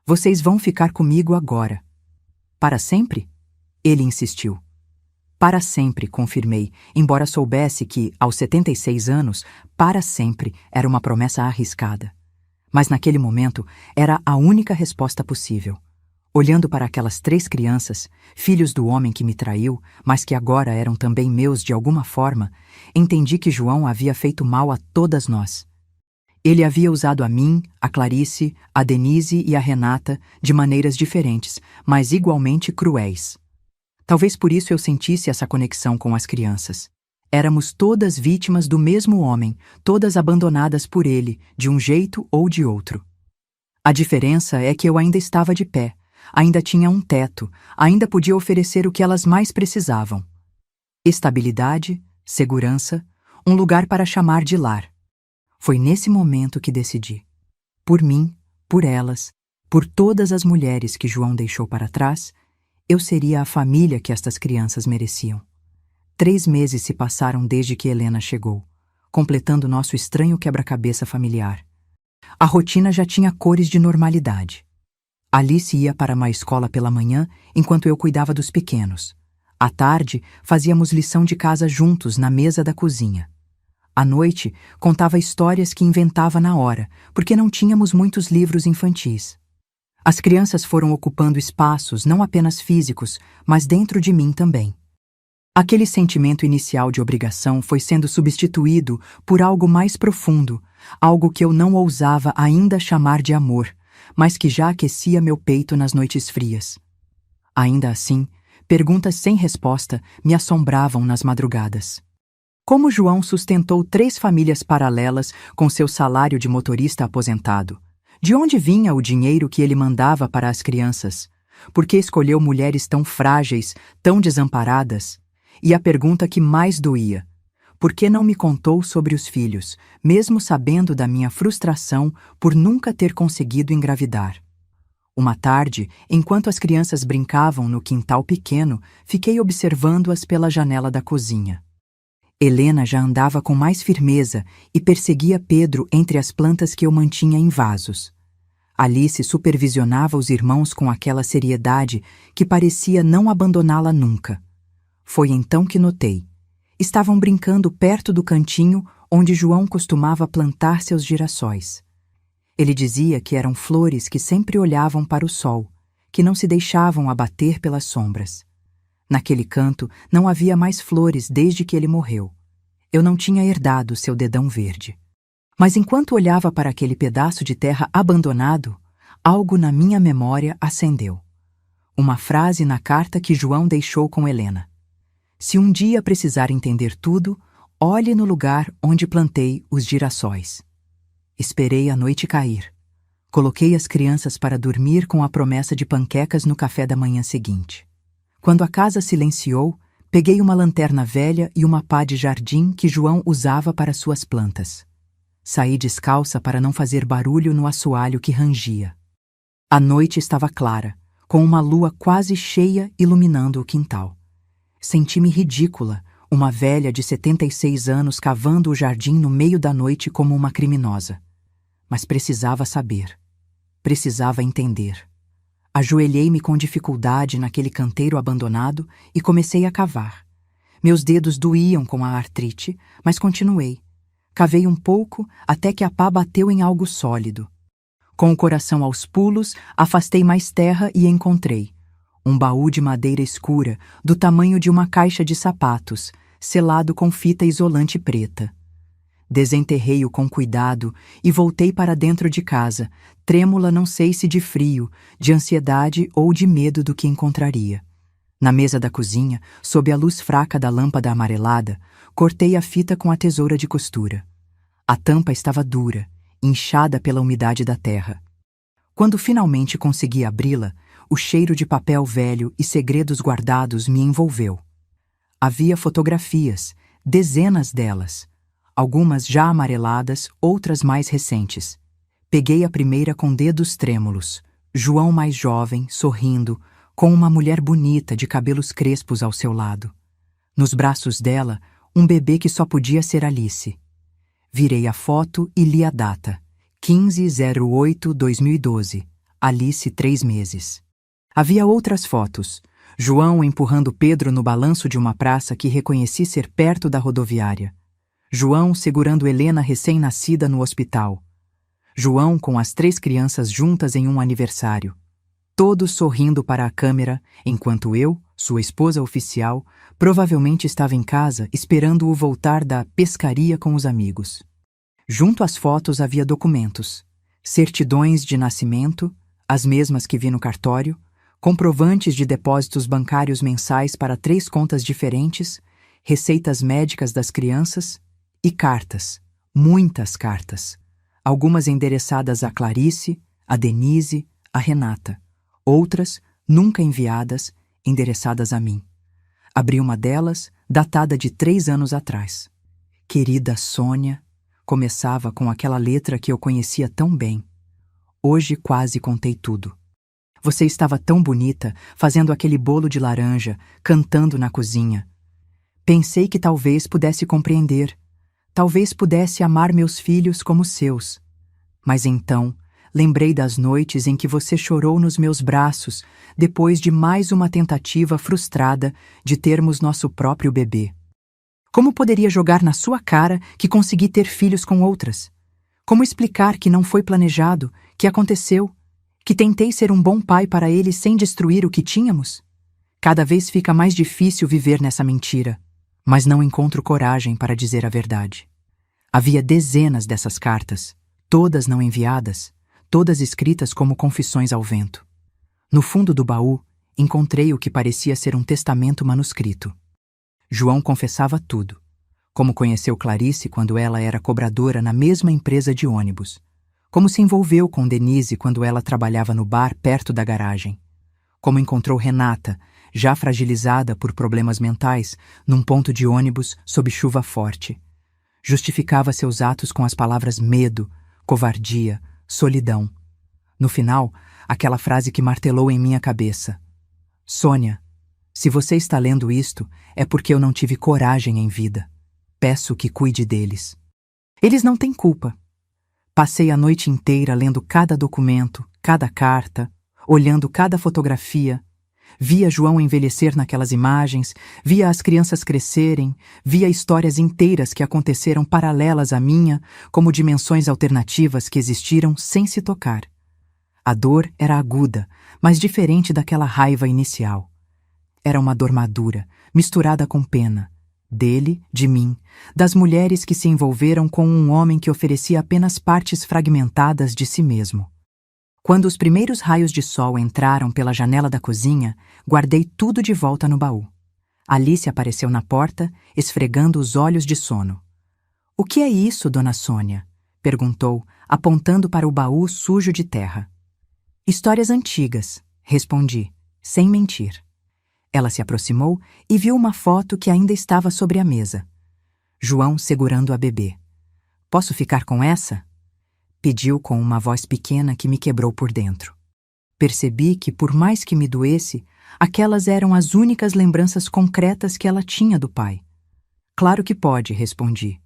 Vocês vão ficar comigo agora. Para sempre? Ele insistiu. Para sempre, confirmei, embora soubesse que, aos 76 anos, para sempre era uma promessa arriscada. Mas naquele momento era a única resposta possível. Olhando para aquelas 3 crianças, filhos do homem que me traiu, mas que agora eram também meus de alguma forma, entendi que João havia feito mal a todas nós. Ele havia usado a mim, a Clarice, a Denise e a Renata de maneiras diferentes, mas igualmente cruéis. Talvez por isso eu sentisse essa conexão com as crianças. Éramos todas vítimas do mesmo homem, todas abandonadas por ele, de um jeito ou de outro. A diferença é que eu ainda estava de pé, ainda tinha um teto, ainda podia oferecer o que elas mais precisavam. Estabilidade, segurança, um lugar para chamar de lar. Foi nesse momento que decidi. Por mim, por elas, por todas as mulheres que João deixou para trás, eu seria a família que estas crianças mereciam. 3 meses se passaram desde que Helena chegou, completando nosso estranho quebra-cabeça familiar. A rotina já tinha cores de normalidade. Alice ia para uma escola pela manhã, enquanto eu cuidava dos pequenos. À tarde, fazíamos lição de casa juntos na mesa da cozinha. À noite, contava histórias que inventava na hora, porque não tínhamos muitos livros infantis. As crianças foram ocupando espaços não apenas físicos, mas dentro de mim também. Aquele sentimento inicial de obrigação foi sendo substituído por algo mais profundo, algo que eu não ousava ainda chamar de amor, mas que já aquecia meu peito nas noites frias. Ainda assim, perguntas sem resposta me assombravam nas madrugadas. Como João sustentou 3 famílias paralelas com seu salário de motorista aposentado? De onde vinha o dinheiro que ele mandava para as crianças? Por que escolheu mulheres tão frágeis, tão desamparadas? E a pergunta que mais doía: por que não me contou sobre os filhos, mesmo sabendo da minha frustração por nunca ter conseguido engravidar? Uma tarde, enquanto as crianças brincavam no quintal pequeno, fiquei observando-as pela janela da cozinha. Helena já andava com mais firmeza e perseguia Pedro entre as plantas que eu mantinha em vasos. Alice supervisionava os irmãos com aquela seriedade que parecia não abandoná-la nunca. Foi então que notei. Estavam brincando perto do cantinho onde João costumava plantar seus girassóis. Ele dizia que eram flores que sempre olhavam para o sol, que não se deixavam abater pelas sombras. Naquele canto não havia mais flores desde que ele morreu. Eu não tinha herdado seu dedão verde. Mas enquanto olhava para aquele pedaço de terra abandonado, algo na minha memória acendeu. Uma frase na carta que João deixou com Helena. Se um dia precisar entender tudo, olhe no lugar onde plantei os girassóis. Esperei a noite cair. Coloquei as crianças para dormir com a promessa de panquecas no café da manhã seguinte. Quando a casa silenciou, peguei uma lanterna velha e uma pá de jardim que João usava para suas plantas. Saí descalça para não fazer barulho no assoalho que rangia. A noite estava clara, com uma lua quase cheia iluminando o quintal. Senti-me ridícula, uma velha de 76 anos cavando o jardim no meio da noite como uma criminosa. Mas precisava saber. Precisava entender. Ajoelhei-me com dificuldade naquele canteiro abandonado e comecei a cavar. Meus dedos doíam com a artrite, mas continuei. Cavei um pouco até que a pá bateu em algo sólido. Com o coração aos pulos, afastei mais terra e encontrei um baú de madeira escura, do tamanho de uma caixa de sapatos, selado com fita isolante preta. Desenterrei-o com cuidado e voltei para dentro de casa, trêmula não sei se de frio, de ansiedade ou de medo do que encontraria. Na mesa da cozinha, sob a luz fraca da lâmpada amarelada, cortei a fita com a tesoura de costura. A tampa estava dura, inchada pela umidade da terra. Quando finalmente consegui abri-la, o cheiro de papel velho e segredos guardados me envolveu. Havia fotografias, dezenas delas, algumas já amareladas, outras mais recentes. Peguei a primeira com dedos trêmulos, João mais jovem, sorrindo, com uma mulher bonita de cabelos crespos ao seu lado. Nos braços dela, um bebê que só podia ser Alice. Virei a foto e li a data, 15/08/2012, Alice 3 meses. Havia outras fotos, João empurrando Pedro no balanço de uma praça que reconheci ser perto da rodoviária. João segurando Helena recém-nascida no hospital. João com as 3 crianças juntas em um aniversário. Todos sorrindo para a câmera, enquanto eu, sua esposa oficial, provavelmente estava em casa esperando-o voltar da pescaria com os amigos. Junto às fotos havia documentos, certidões de nascimento, as mesmas que vi no cartório, comprovantes de depósitos bancários mensais para 3 contas diferentes, receitas médicas das crianças e cartas, muitas cartas, algumas endereçadas a Clarice, a Denise, a Renata, outras, nunca enviadas, endereçadas a mim. Abri uma delas, datada de 3 anos atrás. Querida Sônia, começava com aquela letra que eu conhecia tão bem. Hoje quase contei tudo. Você estava tão bonita, fazendo aquele bolo de laranja, cantando na cozinha. Pensei que talvez pudesse compreender, talvez pudesse amar meus filhos como seus. Mas então, lembrei das noites em que você chorou nos meus braços, depois de mais uma tentativa frustrada de termos nosso próprio bebê. Como poderia jogar na sua cara que consegui ter filhos com outras? Como explicar que não foi planejado, que aconteceu, que tentei ser um bom pai para eles sem destruir o que tínhamos? Cada vez fica mais difícil viver nessa mentira, mas não encontro coragem para dizer a verdade. Havia dezenas dessas cartas, todas não enviadas, todas escritas como confissões ao vento. No fundo do baú, encontrei o que parecia ser um testamento manuscrito. João confessava tudo, como conheceu Clarice quando ela era cobradora na mesma empresa de ônibus, como se envolveu com Denise quando ela trabalhava no bar perto da garagem, como encontrou Renata, já fragilizada por problemas mentais, num ponto de ônibus sob chuva forte. Justificava seus atos com as palavras medo, covardia, solidão. No final, aquela frase que martelou em minha cabeça. Sônia, se você está lendo isto, é porque eu não tive coragem em vida. Peço que cuide deles. Eles não têm culpa. Passei a noite inteira lendo cada documento, cada carta, olhando cada fotografia. Via João envelhecer naquelas imagens, via as crianças crescerem, via histórias inteiras que aconteceram paralelas à minha, como dimensões alternativas que existiram sem se tocar. A dor era aguda, mas diferente daquela raiva inicial. Era uma dor madura, misturada com pena, Dele, de mim, das mulheres que se envolveram com um homem que oferecia apenas partes fragmentadas de si mesmo. Quando os primeiros raios de sol entraram pela janela da cozinha, guardei tudo de volta no baú. Alice apareceu na porta, esfregando os olhos de sono. "O que é isso, Dona Sônia?" perguntou, apontando para o baú sujo de terra. "Histórias antigas", respondi, sem mentir. Ela se aproximou e viu uma foto que ainda estava sobre a mesa. João segurando a bebê. "Posso ficar com essa?" Pediu com uma voz pequena que me quebrou por dentro. Percebi que, por mais que me doesse, aquelas eram as únicas lembranças concretas que ela tinha do pai. "Claro que pode", respondi.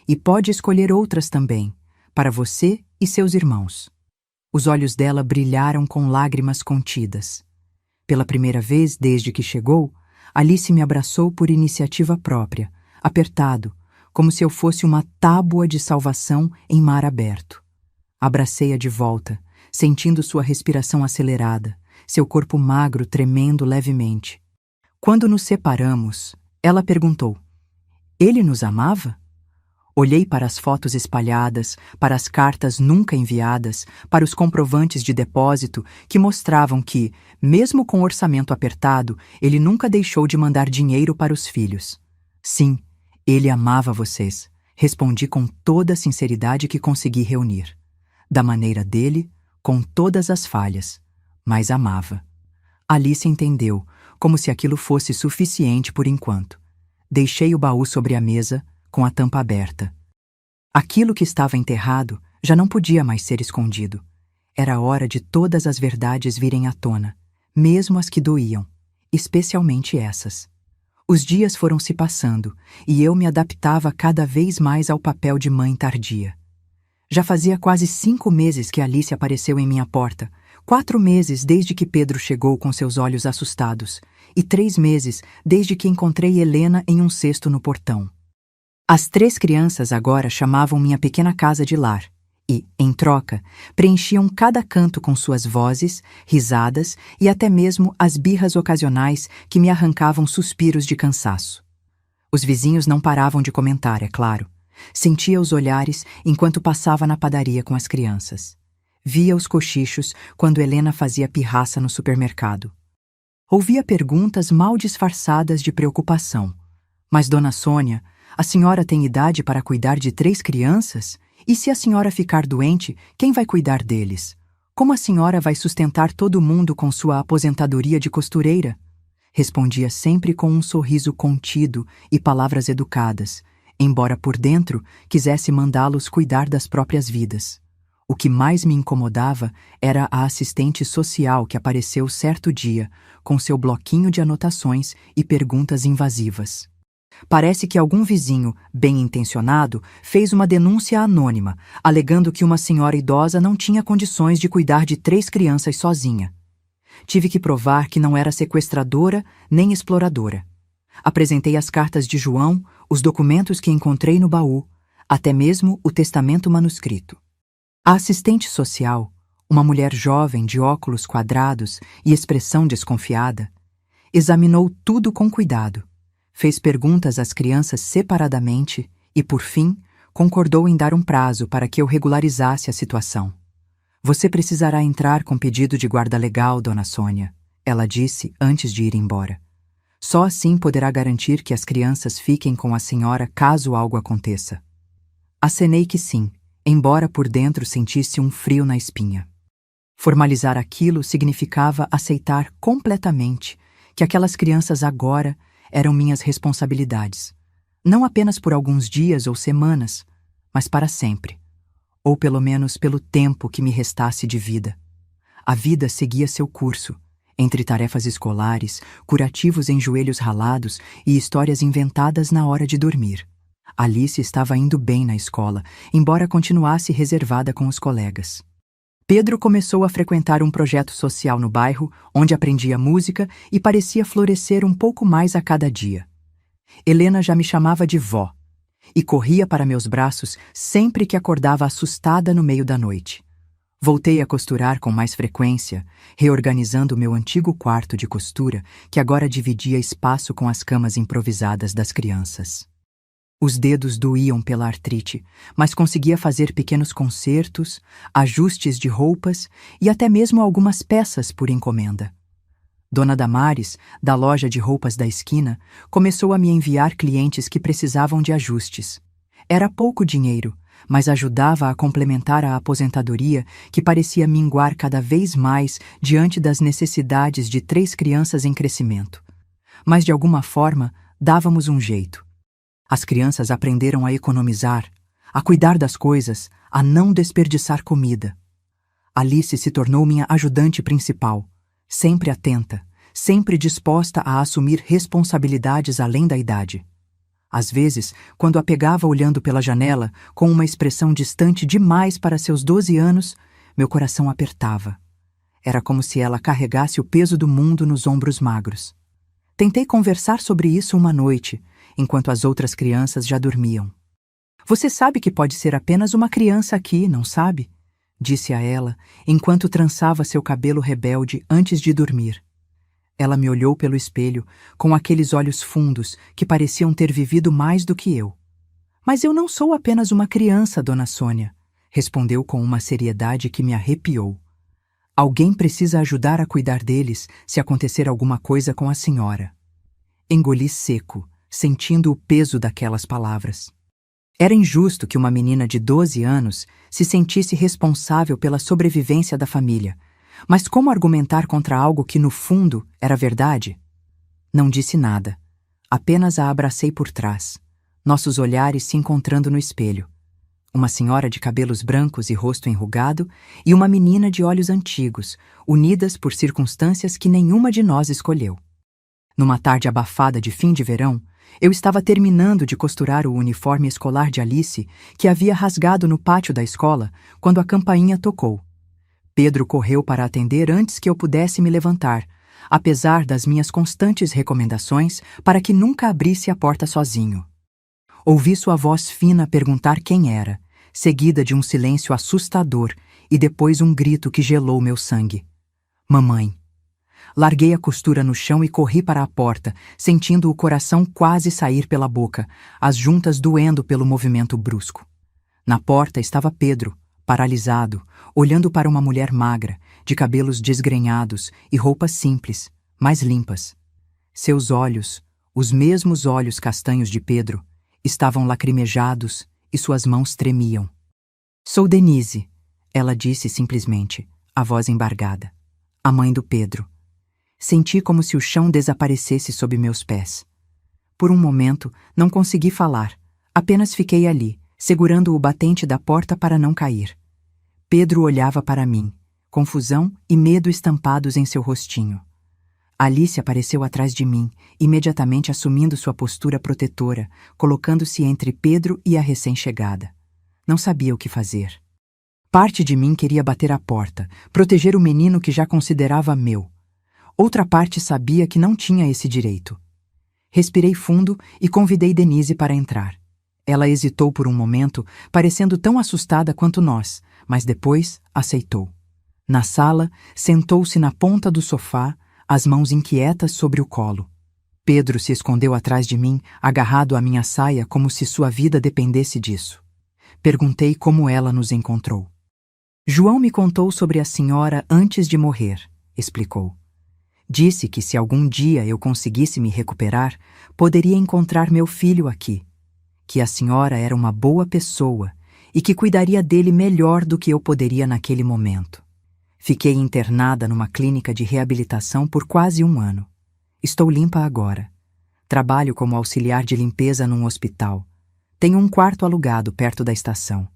"E pode escolher outras também, para você e seus irmãos." Os olhos dela brilharam com lágrimas contidas. Pela primeira vez desde que chegou, Alice me abraçou por iniciativa própria, apertado, como se eu fosse uma tábua de salvação em mar aberto. Abracei-a de volta, sentindo sua respiração acelerada, seu corpo magro tremendo levemente. Quando nos separamos, ela perguntou: "Ele nos amava?" Olhei para as fotos espalhadas, para as cartas nunca enviadas, para os comprovantes de depósito que mostravam que, mesmo com orçamento apertado, ele nunca deixou de mandar dinheiro para os filhos. "Sim, ele amava vocês", respondi com toda a sinceridade que consegui reunir. Da maneira dele, com todas as falhas, mas amava. Alice entendeu, como se aquilo fosse suficiente por enquanto. Deixei o baú sobre a mesa, com a tampa aberta. Aquilo que estava enterrado já não podia mais ser escondido. Era hora de todas as verdades virem à tona, mesmo as que doíam, especialmente essas. Os dias foram se passando e eu me adaptava cada vez mais ao papel de mãe tardia. Já fazia quase 5 meses que Alice apareceu em minha porta, 4 meses desde que Pedro chegou com seus olhos assustados, e 3 meses desde que encontrei Helena em um cesto no portão. As 3 crianças agora chamavam minha pequena casa de lar e, em troca, preenchiam cada canto com suas vozes, risadas e até mesmo as birras ocasionais que me arrancavam suspiros de cansaço. Os vizinhos não paravam de comentar, é claro. Sentia os olhares enquanto passava na padaria com as crianças. Via os cochichos quando Helena fazia pirraça no supermercado. Ouvia perguntas mal disfarçadas de preocupação. "Mas, Dona Sônia, a senhora tem idade para cuidar de 3 crianças? E se a senhora ficar doente, quem vai cuidar deles? Como a senhora vai sustentar todo mundo com sua aposentadoria de costureira?" Respondia sempre com um sorriso contido e palavras educadas, embora por dentro quisesse mandá-los cuidar das próprias vidas. O que mais me incomodava era a assistente social que apareceu certo dia, com seu bloquinho de anotações e perguntas invasivas. Parece que algum vizinho, bem-intencionado, fez uma denúncia anônima, alegando que uma senhora idosa não tinha condições de cuidar de 3 crianças sozinha. Tive que provar que não era sequestradora nem exploradora. Apresentei as cartas de João, os documentos que encontrei no baú, até mesmo o testamento manuscrito. A assistente social, uma mulher jovem de óculos quadrados e expressão desconfiada, examinou tudo com cuidado. Fez perguntas às crianças separadamente e, por fim, concordou em dar um prazo para que eu regularizasse a situação. "Você precisará entrar com pedido de guarda legal, Dona Sônia", ela disse antes de ir embora. "Só assim poderá garantir que as crianças fiquem com a senhora caso algo aconteça." Acenei que sim, embora por dentro sentisse um frio na espinha. Formalizar aquilo significava aceitar completamente que aquelas crianças agora eram minhas responsabilidades, não apenas por alguns dias ou semanas, mas para sempre, ou pelo menos pelo tempo que me restasse de vida. A vida seguia seu curso, entre tarefas escolares, curativos em joelhos ralados e histórias inventadas na hora de dormir. Alice estava indo bem na escola, embora continuasse reservada com os colegas. Pedro começou a frequentar um projeto social no bairro, onde aprendia música e parecia florescer um pouco mais a cada dia. Helena já me chamava de vó e corria para meus braços sempre que acordava assustada no meio da noite. Voltei a costurar com mais frequência, reorganizando meu antigo quarto de costura, que agora dividia espaço com as camas improvisadas das crianças. Os dedos doíam pela artrite, mas conseguia fazer pequenos consertos, ajustes de roupas e até mesmo algumas peças por encomenda. Dona Damares, da loja de roupas da esquina, começou a me enviar clientes que precisavam de ajustes. Era pouco dinheiro, mas ajudava a complementar a aposentadoria que parecia minguar cada vez mais diante das necessidades de 3 crianças em crescimento. Mas de alguma forma, dávamos um jeito. As crianças aprenderam a economizar, a cuidar das coisas, a não desperdiçar comida. Alice se tornou minha ajudante principal, sempre atenta, sempre disposta a assumir responsabilidades além da idade. Às vezes, quando a pegava olhando pela janela, com uma expressão distante demais para seus 12 anos, meu coração apertava. Era como se ela carregasse o peso do mundo nos ombros magros. Tentei conversar sobre isso uma noite, enquanto as outras crianças já dormiam. Você sabe que pode ser apenas uma criança aqui, não sabe? Disse a ela, enquanto trançava seu cabelo rebelde antes de dormir. Ela me olhou pelo espelho, com aqueles olhos fundos que pareciam ter vivido mais do que eu. Mas eu não sou apenas uma criança, Dona Sônia, respondeu com uma seriedade que me arrepiou. Alguém precisa ajudar a cuidar deles se acontecer alguma coisa com a senhora. Engoli seco, sentindo o peso daquelas palavras. Era injusto que uma menina de 12 anos se sentisse responsável pela sobrevivência da família, mas como argumentar contra algo que, no fundo, era verdade? Não disse nada. Apenas a abracei por trás, nossos olhares se encontrando no espelho. Uma senhora de cabelos brancos e rosto enrugado e uma menina de olhos antigos, unidas por circunstâncias que nenhuma de nós escolheu. Numa tarde abafada de fim de verão, eu estava terminando de costurar o uniforme escolar de Alice, que havia rasgado no pátio da escola, quando a campainha tocou. Pedro correu para atender antes que eu pudesse me levantar, apesar das minhas constantes recomendações para que nunca abrisse a porta sozinho. Ouvi sua voz fina perguntar quem era, seguida de um silêncio assustador e depois um grito que gelou meu sangue. Mamãe. Larguei a costura no chão e corri para a porta, sentindo o coração quase sair pela boca, as juntas doendo pelo movimento brusco. Na porta estava Pedro, paralisado, olhando para uma mulher magra, de cabelos desgrenhados e roupas simples, mas limpas. Seus olhos, os mesmos olhos castanhos de Pedro, estavam lacrimejados e suas mãos tremiam. Sou Denise, ela disse simplesmente, a voz embargada. A mãe do Pedro. Senti como se o chão desaparecesse sob meus pés. Por um momento, não consegui falar. Apenas fiquei ali, segurando o batente da porta para não cair. Pedro olhava para mim, confusão e medo estampados em seu rostinho. Alice apareceu atrás de mim, imediatamente assumindo sua postura protetora, colocando-se entre Pedro e a recém-chegada. Não sabia o que fazer. Parte de mim queria bater a porta, proteger o menino que já considerava meu. Outra parte sabia que não tinha esse direito. Respirei fundo e convidei Denise para entrar. Ela hesitou por um momento, parecendo tão assustada quanto nós, mas depois aceitou. Na sala, sentou-se na ponta do sofá, as mãos inquietas sobre o colo. Pedro se escondeu atrás de mim, agarrado à minha saia como se sua vida dependesse disso. Perguntei como ela nos encontrou. João me contou sobre a senhora antes de morrer, explicou. Disse que se algum dia eu conseguisse me recuperar, poderia encontrar meu filho aqui. Que a senhora era uma boa pessoa e que cuidaria dele melhor do que eu poderia naquele momento. Fiquei internada numa clínica de reabilitação por quase 1 ano. Estou limpa agora. Trabalho como auxiliar de limpeza num hospital. Tenho um quarto alugado perto da estação.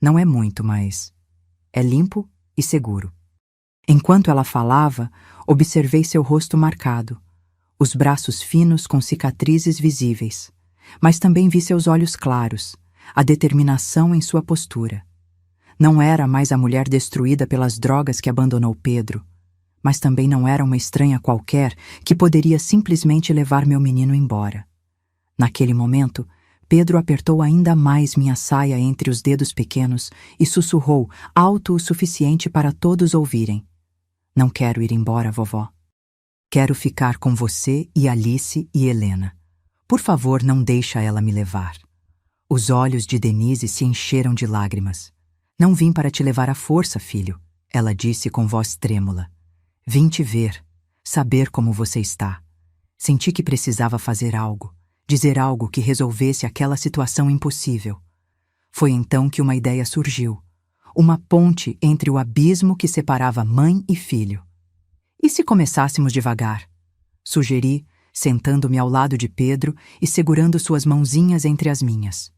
Não é muito, mas é limpo e seguro. Enquanto ela falava, observei seu rosto marcado, os braços finos com cicatrizes visíveis, mas também vi seus olhos claros, a determinação em sua postura. Não era mais a mulher destruída pelas drogas que abandonou Pedro, mas também não era uma estranha qualquer que poderia simplesmente levar meu menino embora. Naquele momento, Pedro apertou ainda mais minha saia entre os dedos pequenos e sussurrou, alto o suficiente para todos ouvirem. Não quero ir embora, vovó. Quero ficar com você e Alice e Helena. Por favor, não deixa ela me levar. Os olhos de Denise se encheram de lágrimas. Não vim para te levar à força, filho, ela disse com voz trêmula. Vim te ver, saber como você está. Senti que precisava fazer algo, dizer algo que resolvesse aquela situação impossível. Foi então que uma ideia surgiu. Uma ponte entre o abismo que separava mãe e filho. E se começássemos devagar? Sugeri, sentando-me ao lado de Pedro e segurando suas mãozinhas entre as minhas.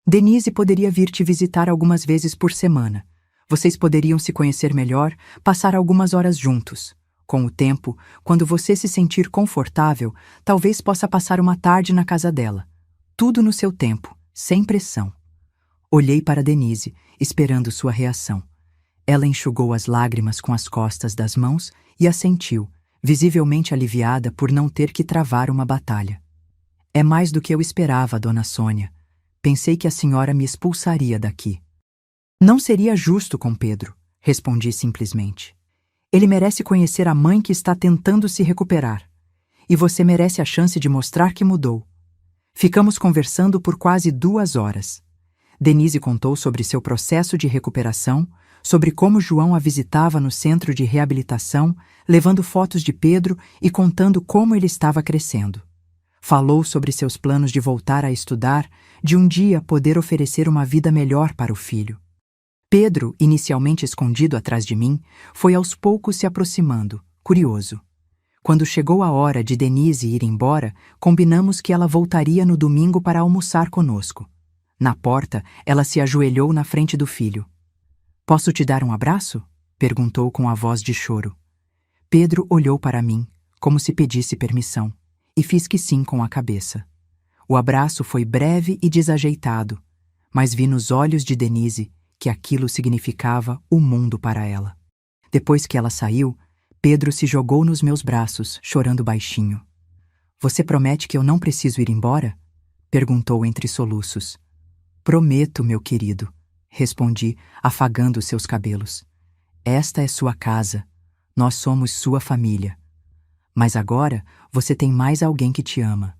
Denise poderia vir te visitar algumas vezes por semana. Vocês poderiam se conhecer melhor, passar algumas horas juntos. Com o tempo, quando você se sentir confortável, talvez possa passar uma tarde na casa dela. Tudo no seu tempo, sem pressão. Olhei para Denise, esperando sua reação. Ela enxugou as lágrimas com as costas das mãos e assentiu, visivelmente aliviada por não ter que travar uma batalha. É mais do que eu esperava, dona Sônia. Pensei que a senhora me expulsaria daqui. Não seria justo com Pedro, respondi simplesmente. Ele merece conhecer a mãe que está tentando se recuperar. E você merece a chance de mostrar que mudou. Ficamos conversando por quase 2 horas. Denise contou sobre seu processo de recuperação, sobre como João a visitava no centro de reabilitação, levando fotos de Pedro e contando como ele estava crescendo. Falou sobre seus planos de voltar a estudar, de um dia poder oferecer uma vida melhor para o filho. Pedro, inicialmente escondido atrás de mim, foi aos poucos se aproximando, curioso. Quando chegou a hora de Denise ir embora, combinamos que ela voltaria no domingo para almoçar conosco. Na porta, ela se ajoelhou na frente do filho. Posso te dar um abraço? Perguntou com a voz de choro. Pedro olhou para mim, como se pedisse permissão, e fiz que sim com a cabeça. O abraço foi breve e desajeitado, mas vi nos olhos de Denise que aquilo significava o mundo para ela. Depois que ela saiu, Pedro se jogou nos meus braços, chorando baixinho. Você promete que eu não preciso ir embora? Perguntou entre soluços. Prometo, meu querido, respondi, afagando seus cabelos. Esta é sua casa. Nós somos sua família. Mas agora você tem mais alguém que te ama.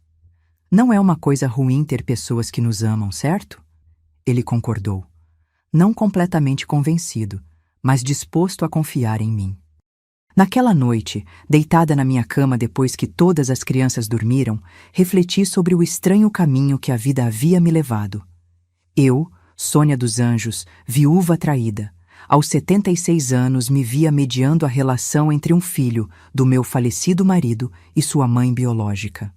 Não é uma coisa ruim ter pessoas que nos amam, certo? Ele concordou. Não completamente convencido, mas disposto a confiar em mim. Naquela noite, deitada na minha cama depois que todas as crianças dormiram, refleti sobre o estranho caminho que a vida havia me levado. Eu, Sônia dos Anjos, viúva traída, aos 76 anos me via mediando a relação entre um filho do meu falecido marido e sua mãe biológica.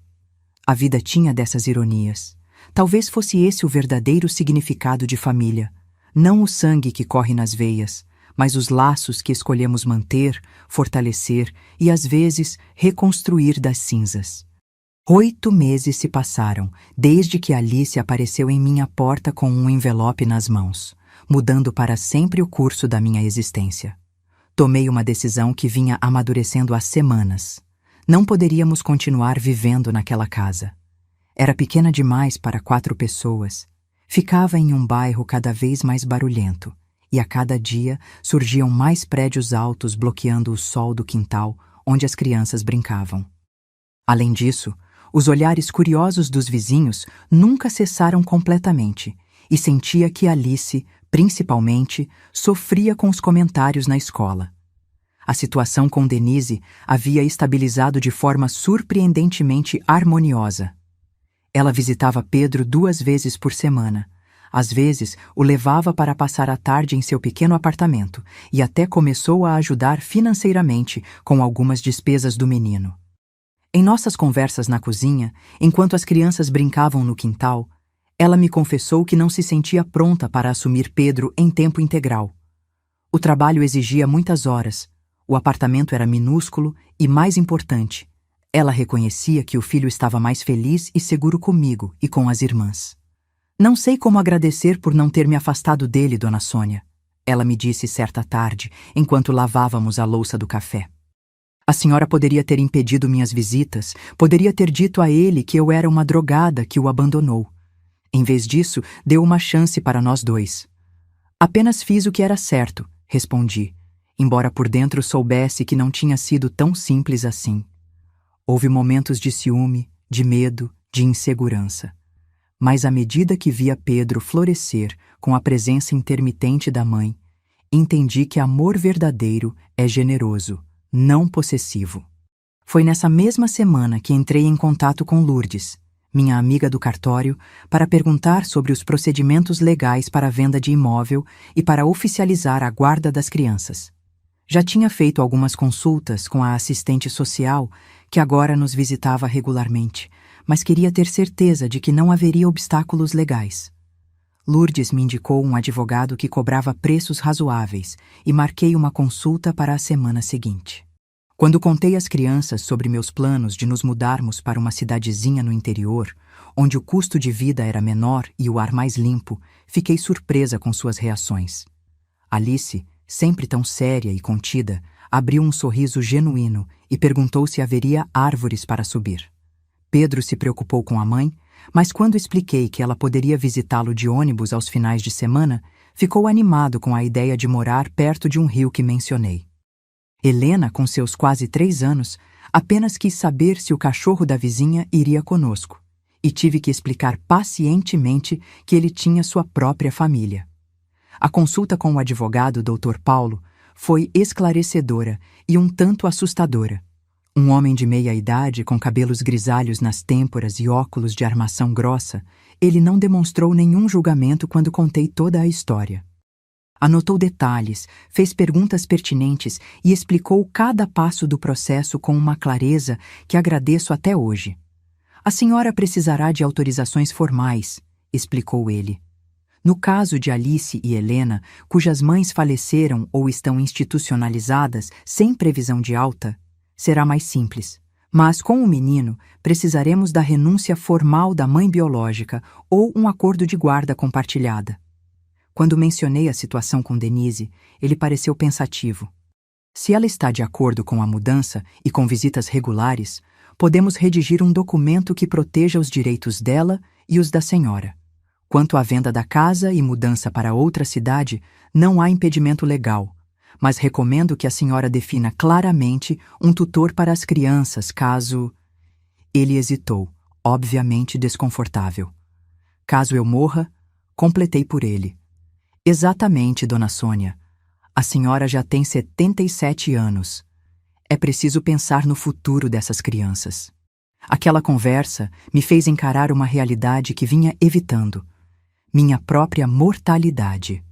A vida tinha dessas ironias. Talvez fosse esse o verdadeiro significado de família. Não o sangue que corre nas veias, mas os laços que escolhemos manter, fortalecer e, às vezes, reconstruir das cinzas. 8 meses se passaram, desde que Alice apareceu em minha porta com um envelope nas mãos, mudando para sempre o curso da minha existência. Tomei uma decisão que vinha amadurecendo há semanas. Não poderíamos continuar vivendo naquela casa. Era pequena demais para 4 pessoas. Ficava em um bairro cada vez mais barulhento, e a cada dia surgiam mais prédios altos bloqueando o sol do quintal onde as crianças brincavam. Além disso, os olhares curiosos dos vizinhos nunca cessaram completamente, e sentia que Alice, principalmente, sofria com os comentários na escola. A situação com Denise havia estabilizado de forma surpreendentemente harmoniosa. Ela visitava Pedro 2 vezes por semana. Às vezes, o levava para passar a tarde em seu pequeno apartamento e até começou a ajudar financeiramente com algumas despesas do menino. Em nossas conversas na cozinha, enquanto as crianças brincavam no quintal, ela me confessou que não se sentia pronta para assumir Pedro em tempo integral. O trabalho exigia muitas horas, o apartamento era minúsculo e, mais importante, ela reconhecia que o filho estava mais feliz e seguro comigo e com as irmãs. Não sei como agradecer por não ter me afastado dele, dona Sônia, ela me disse certa tarde, enquanto lavávamos a louça do café. A senhora poderia ter impedido minhas visitas, poderia ter dito a ele que eu era uma drogada que o abandonou. Em vez disso, deu uma chance para nós dois. Apenas fiz o que era certo, respondi, embora por dentro soubesse que não tinha sido tão simples assim. Houve momentos de ciúme, de medo, de insegurança. Mas à medida que via Pedro florescer com a presença intermitente da mãe, entendi que amor verdadeiro é generoso, não possessivo. Foi nessa mesma semana que entrei em contato com Lourdes, minha amiga do cartório, para perguntar sobre os procedimentos legais para a venda de imóvel e para oficializar a guarda das crianças. Já tinha feito algumas consultas com a assistente social, que agora nos visitava regularmente, mas queria ter certeza de que não haveria obstáculos legais. Lourdes me indicou um advogado que cobrava preços razoáveis e marquei uma consulta para a semana seguinte. Quando contei às crianças sobre meus planos de nos mudarmos para uma cidadezinha no interior, onde o custo de vida era menor e o ar mais limpo, fiquei surpresa com suas reações. Alice, sempre tão séria e contida, abriu um sorriso genuíno e perguntou se haveria árvores para subir. Pedro se preocupou com a mãe, mas quando expliquei que ela poderia visitá-lo de ônibus aos finais de semana, ficou animado com a ideia de morar perto de um rio que mencionei. Helena, com seus quase 3 anos, apenas quis saber se o cachorro da vizinha iria conosco, e tive que explicar pacientemente que ele tinha sua própria família. A consulta com o advogado Dr. Paulo foi esclarecedora e um tanto assustadora. Um homem de meia idade, com cabelos grisalhos nas têmporas e óculos de armação grossa, ele não demonstrou nenhum julgamento quando contei toda a história. Anotou detalhes, fez perguntas pertinentes e explicou cada passo do processo com uma clareza que agradeço até hoje. A senhora precisará de autorizações formais, explicou ele. No caso de Alice e Helena, cujas mães faleceram ou estão institucionalizadas sem previsão de alta, será mais simples. Mas com o menino, precisaremos da renúncia formal da mãe biológica ou um acordo de guarda compartilhada. Quando mencionei a situação com Denise, ele pareceu pensativo. Se ela está de acordo com a mudança e com visitas regulares, podemos redigir um documento que proteja os direitos dela e os da senhora. Quanto à venda da casa e mudança para outra cidade, não há impedimento legal, mas recomendo que a senhora defina claramente um tutor para as crianças caso... Ele hesitou, obviamente desconfortável. Caso eu morra, completei por ele. Exatamente, dona Sônia. A senhora já tem 77 anos. É preciso pensar no futuro dessas crianças. Aquela conversa me fez encarar uma realidade que vinha evitando. Minha própria mortalidade.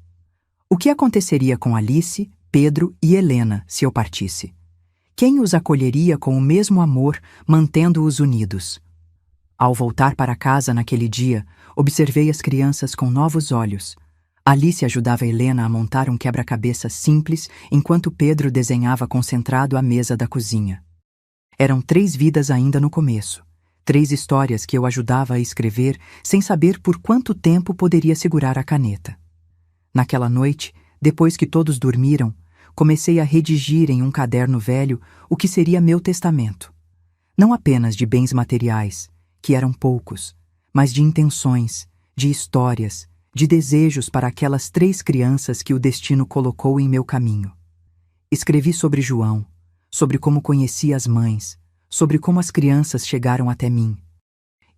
O que aconteceria com Alice, Pedro e Helena se eu partisse? Quem os acolheria com o mesmo amor, mantendo-os unidos? Ao voltar para casa naquele dia, observei as crianças com novos olhos. Alice ajudava Helena a montar um quebra-cabeça simples, enquanto Pedro desenhava concentrado a mesa da cozinha. Eram 3 vidas ainda no começo. 3 histórias que eu ajudava a escrever sem saber por quanto tempo poderia segurar a caneta. Naquela noite, depois que todos dormiram, comecei a redigir em um caderno velho o que seria meu testamento. Não apenas de bens materiais, que eram poucos, mas de intenções, de histórias, de desejos para aquelas 3 crianças que o destino colocou em meu caminho. Escrevi sobre João, sobre como conheci as mães, sobre como as crianças chegaram até mim.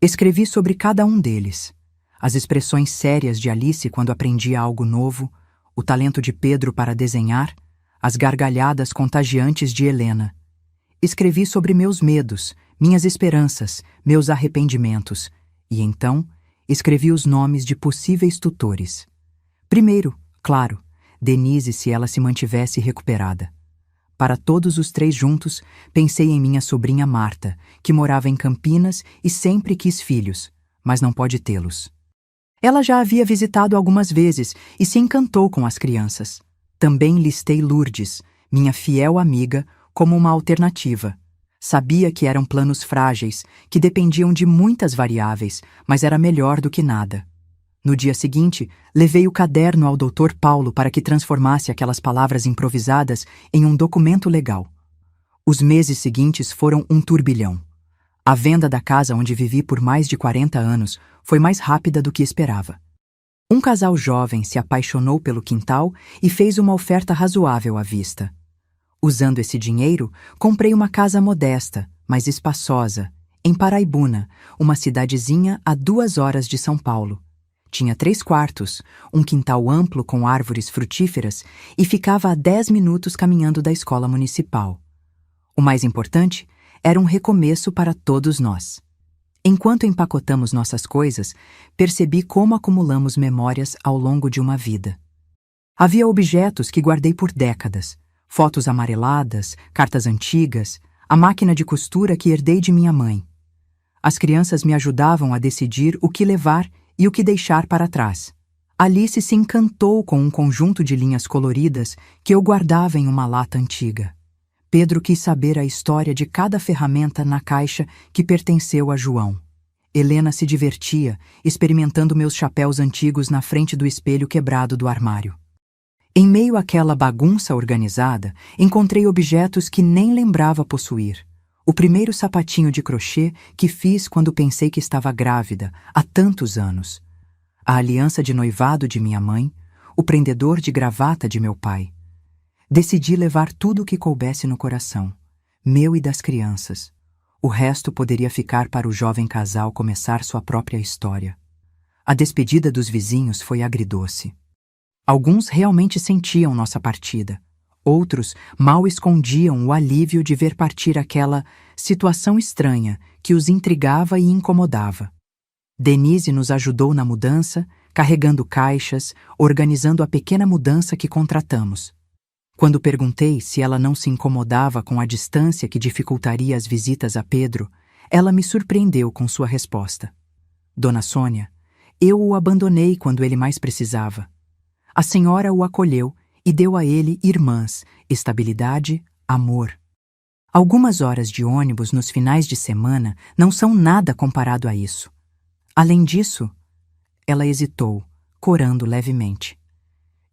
Escrevi sobre cada um deles, as expressões sérias de Alice quando aprendia algo novo, o talento de Pedro para desenhar, as gargalhadas contagiantes de Helena. Escrevi sobre meus medos, minhas esperanças, meus arrependimentos, e então escrevi os nomes de possíveis tutores. Primeiro, claro, Denise se ela se mantivesse recuperada. Para todos os 3 juntos, pensei em minha sobrinha Marta, que morava em Campinas e sempre quis filhos, mas não pode tê-los. Ela já havia visitado algumas vezes e se encantou com as crianças. Também listei Lourdes, minha fiel amiga, como uma alternativa. Sabia que eram planos frágeis, que dependiam de muitas variáveis, mas era melhor do que nada. No dia seguinte, levei o caderno ao Dr. Paulo para que transformasse aquelas palavras improvisadas em um documento legal. Os meses seguintes foram um turbilhão. A venda da casa onde vivi por mais de 40 anos foi mais rápida do que esperava. Um casal jovem se apaixonou pelo quintal e fez uma oferta razoável à vista. Usando esse dinheiro, comprei uma casa modesta, mas espaçosa, em Paraibuna, uma cidadezinha a 2 horas de São Paulo. Tinha 3 quartos, um quintal amplo com árvores frutíferas e ficava a 10 minutos caminhando da escola municipal. O mais importante, era um recomeço para todos nós. Enquanto empacotamos nossas coisas, percebi como acumulamos memórias ao longo de uma vida. Havia objetos que guardei por décadas, fotos amareladas, cartas antigas, a máquina de costura que herdei de minha mãe. As crianças me ajudavam a decidir o que levar e o que deixar para trás. Alice se encantou com um conjunto de linhas coloridas que eu guardava em uma lata antiga. Pedro quis saber a história de cada ferramenta na caixa que pertenceu a João. Helena se divertia, experimentando meus chapéus antigos na frente do espelho quebrado do armário. Em meio àquela bagunça organizada, encontrei objetos que nem lembrava possuir. O primeiro sapatinho de crochê que fiz quando pensei que estava grávida, há tantos anos. A aliança de noivado de minha mãe, o prendedor de gravata de meu pai. Decidi levar tudo o que coubesse no coração, meu e das crianças. O resto poderia ficar para o jovem casal começar sua própria história. A despedida dos vizinhos foi agridoce. Alguns realmente sentiam nossa partida. Outros mal escondiam o alívio de ver partir aquela situação estranha que os intrigava e incomodava. Denise nos ajudou na mudança, carregando caixas, organizando a pequena mudança que contratamos. Quando perguntei se ela não se incomodava com a distância que dificultaria as visitas a Pedro, ela me surpreendeu com sua resposta. Dona Sônia, eu o abandonei quando ele mais precisava. A senhora o acolheu e deu a ele irmãs, estabilidade, amor. Algumas horas de ônibus nos finais de semana não são nada comparado a isso. Além disso, ela hesitou, corando levemente.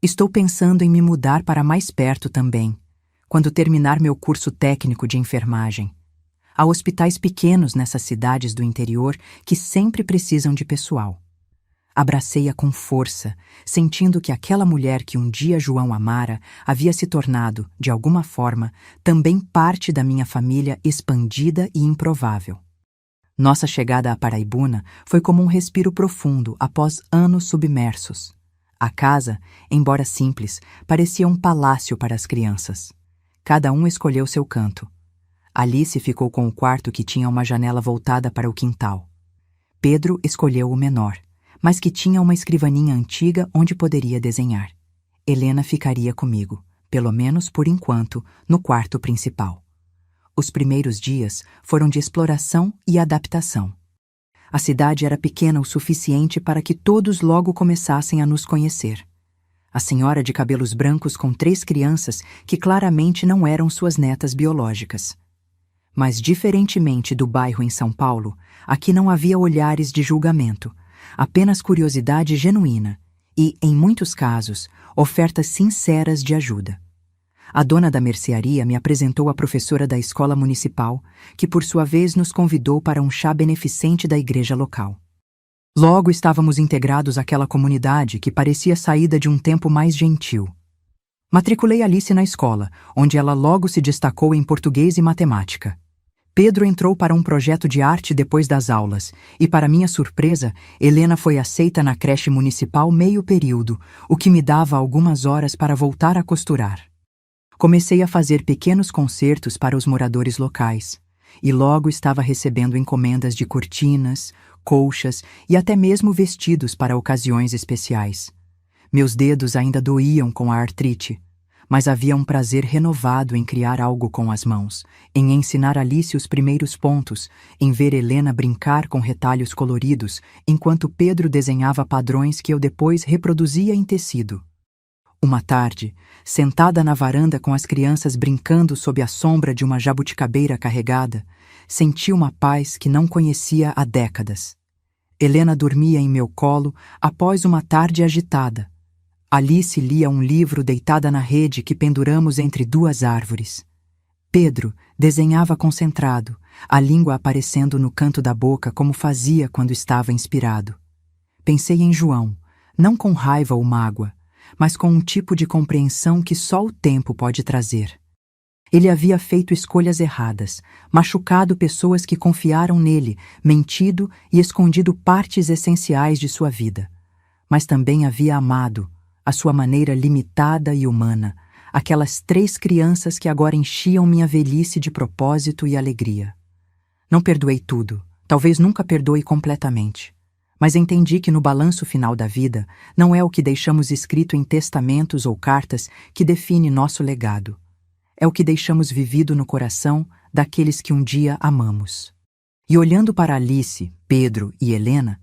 Estou pensando em me mudar para mais perto também, quando terminar meu curso técnico de enfermagem. Há hospitais pequenos nessas cidades do interior que sempre precisam de pessoal. Abracei-a com força, sentindo que aquela mulher que um dia João amara havia se tornado, de alguma forma, também parte da minha família expandida e improvável. Nossa chegada a Paraibuna foi como um respiro profundo após anos submersos. A casa, embora simples, parecia um palácio para as crianças. Cada um escolheu seu canto. Alice ficou com o quarto que tinha uma janela voltada para o quintal. Pedro escolheu o menor, mas que tinha uma escrivaninha antiga onde poderia desenhar. Helena ficaria comigo, pelo menos por enquanto, no quarto principal. Os primeiros dias foram de exploração e adaptação. A cidade era pequena o suficiente para que todos logo começassem a nos conhecer. A senhora de cabelos brancos com 3 crianças que claramente não eram suas netas biológicas. Mas, diferentemente do bairro em São Paulo, aqui não havia olhares de julgamento, apenas curiosidade genuína e, em muitos casos, ofertas sinceras de ajuda. A dona da mercearia me apresentou a professora da escola municipal, que por sua vez nos convidou para um chá beneficente da igreja local. Logo estávamos integrados àquela comunidade que parecia saída de um tempo mais gentil. Matriculei Alice na escola, onde ela logo se destacou em português e matemática. Pedro entrou para um projeto de arte depois das aulas, e para minha surpresa, Helena foi aceita na creche municipal meio período, o que me dava algumas horas para voltar a costurar. Comecei a fazer pequenos concertos para os moradores locais, e logo estava recebendo encomendas de cortinas, colchas e até mesmo vestidos para ocasiões especiais. Meus dedos ainda doíam com a artrite, mas havia um prazer renovado em criar algo com as mãos, em ensinar Alice os primeiros pontos, em ver Helena brincar com retalhos coloridos, enquanto Pedro desenhava padrões que eu depois reproduzia em tecido. Uma tarde, sentada na varanda com as crianças brincando sob a sombra de uma jabuticabeira carregada, senti uma paz que não conhecia há décadas. Helena dormia em meu colo após uma tarde agitada. Alice lia um livro deitada na rede que penduramos entre 2 árvores. Pedro desenhava concentrado, a língua aparecendo no canto da boca como fazia quando estava inspirado. Pensei em João, não com raiva ou mágoa, mas com um tipo de compreensão que só o tempo pode trazer. Ele havia feito escolhas erradas, machucado pessoas que confiaram nele, mentido e escondido partes essenciais de sua vida. Mas também havia amado, à sua maneira limitada e humana, aquelas 3 crianças que agora enchiam minha velhice de propósito e alegria. Não perdoei tudo, talvez nunca perdoe completamente. Mas entendi que no balanço final da vida, não é o que deixamos escrito em testamentos ou cartas que define nosso legado. É o que deixamos vivido no coração daqueles que um dia amamos. E olhando para Alice, Pedro e Helena,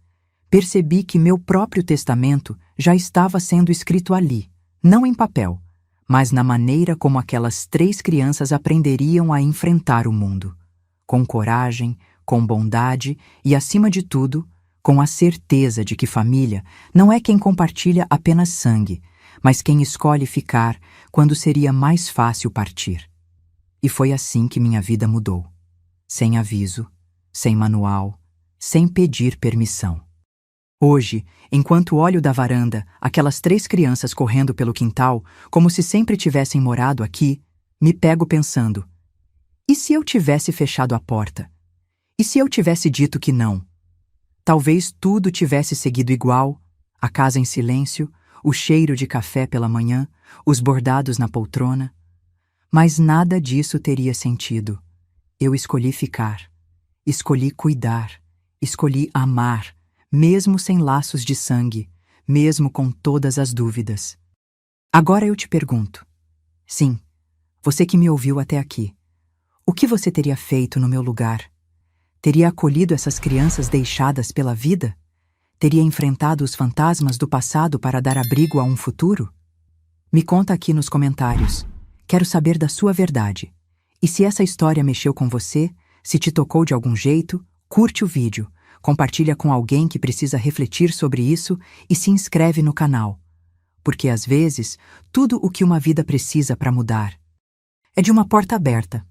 percebi que meu próprio testamento já estava sendo escrito ali, não em papel, mas na maneira como aquelas 3 crianças aprenderiam a enfrentar o mundo. Com coragem, com bondade e, acima de tudo, com a certeza de que família não é quem compartilha apenas sangue, mas quem escolhe ficar quando seria mais fácil partir. E foi assim que minha vida mudou. Sem aviso, sem manual, sem pedir permissão. Hoje, enquanto olho da varanda aquelas 3 crianças correndo pelo quintal, como se sempre tivessem morado aqui, me pego pensando: e se eu tivesse fechado a porta? E se eu tivesse dito que não? Talvez tudo tivesse seguido igual, a casa em silêncio, o cheiro de café pela manhã, os bordados na poltrona. Mas nada disso teria sentido. Eu escolhi ficar, escolhi cuidar, escolhi amar, mesmo sem laços de sangue, mesmo com todas as dúvidas. Agora eu te pergunto, sim, você que me ouviu até aqui, o que você teria feito no meu lugar? Teria acolhido essas crianças deixadas pela vida? Teria enfrentado os fantasmas do passado para dar abrigo a um futuro? Me conta aqui nos comentários. Quero saber da sua verdade. E se essa história mexeu com você, se te tocou de algum jeito, curte o vídeo, compartilha com alguém que precisa refletir sobre isso e se inscreve no canal. Porque às vezes, tudo o que uma vida precisa para mudar é de uma porta aberta.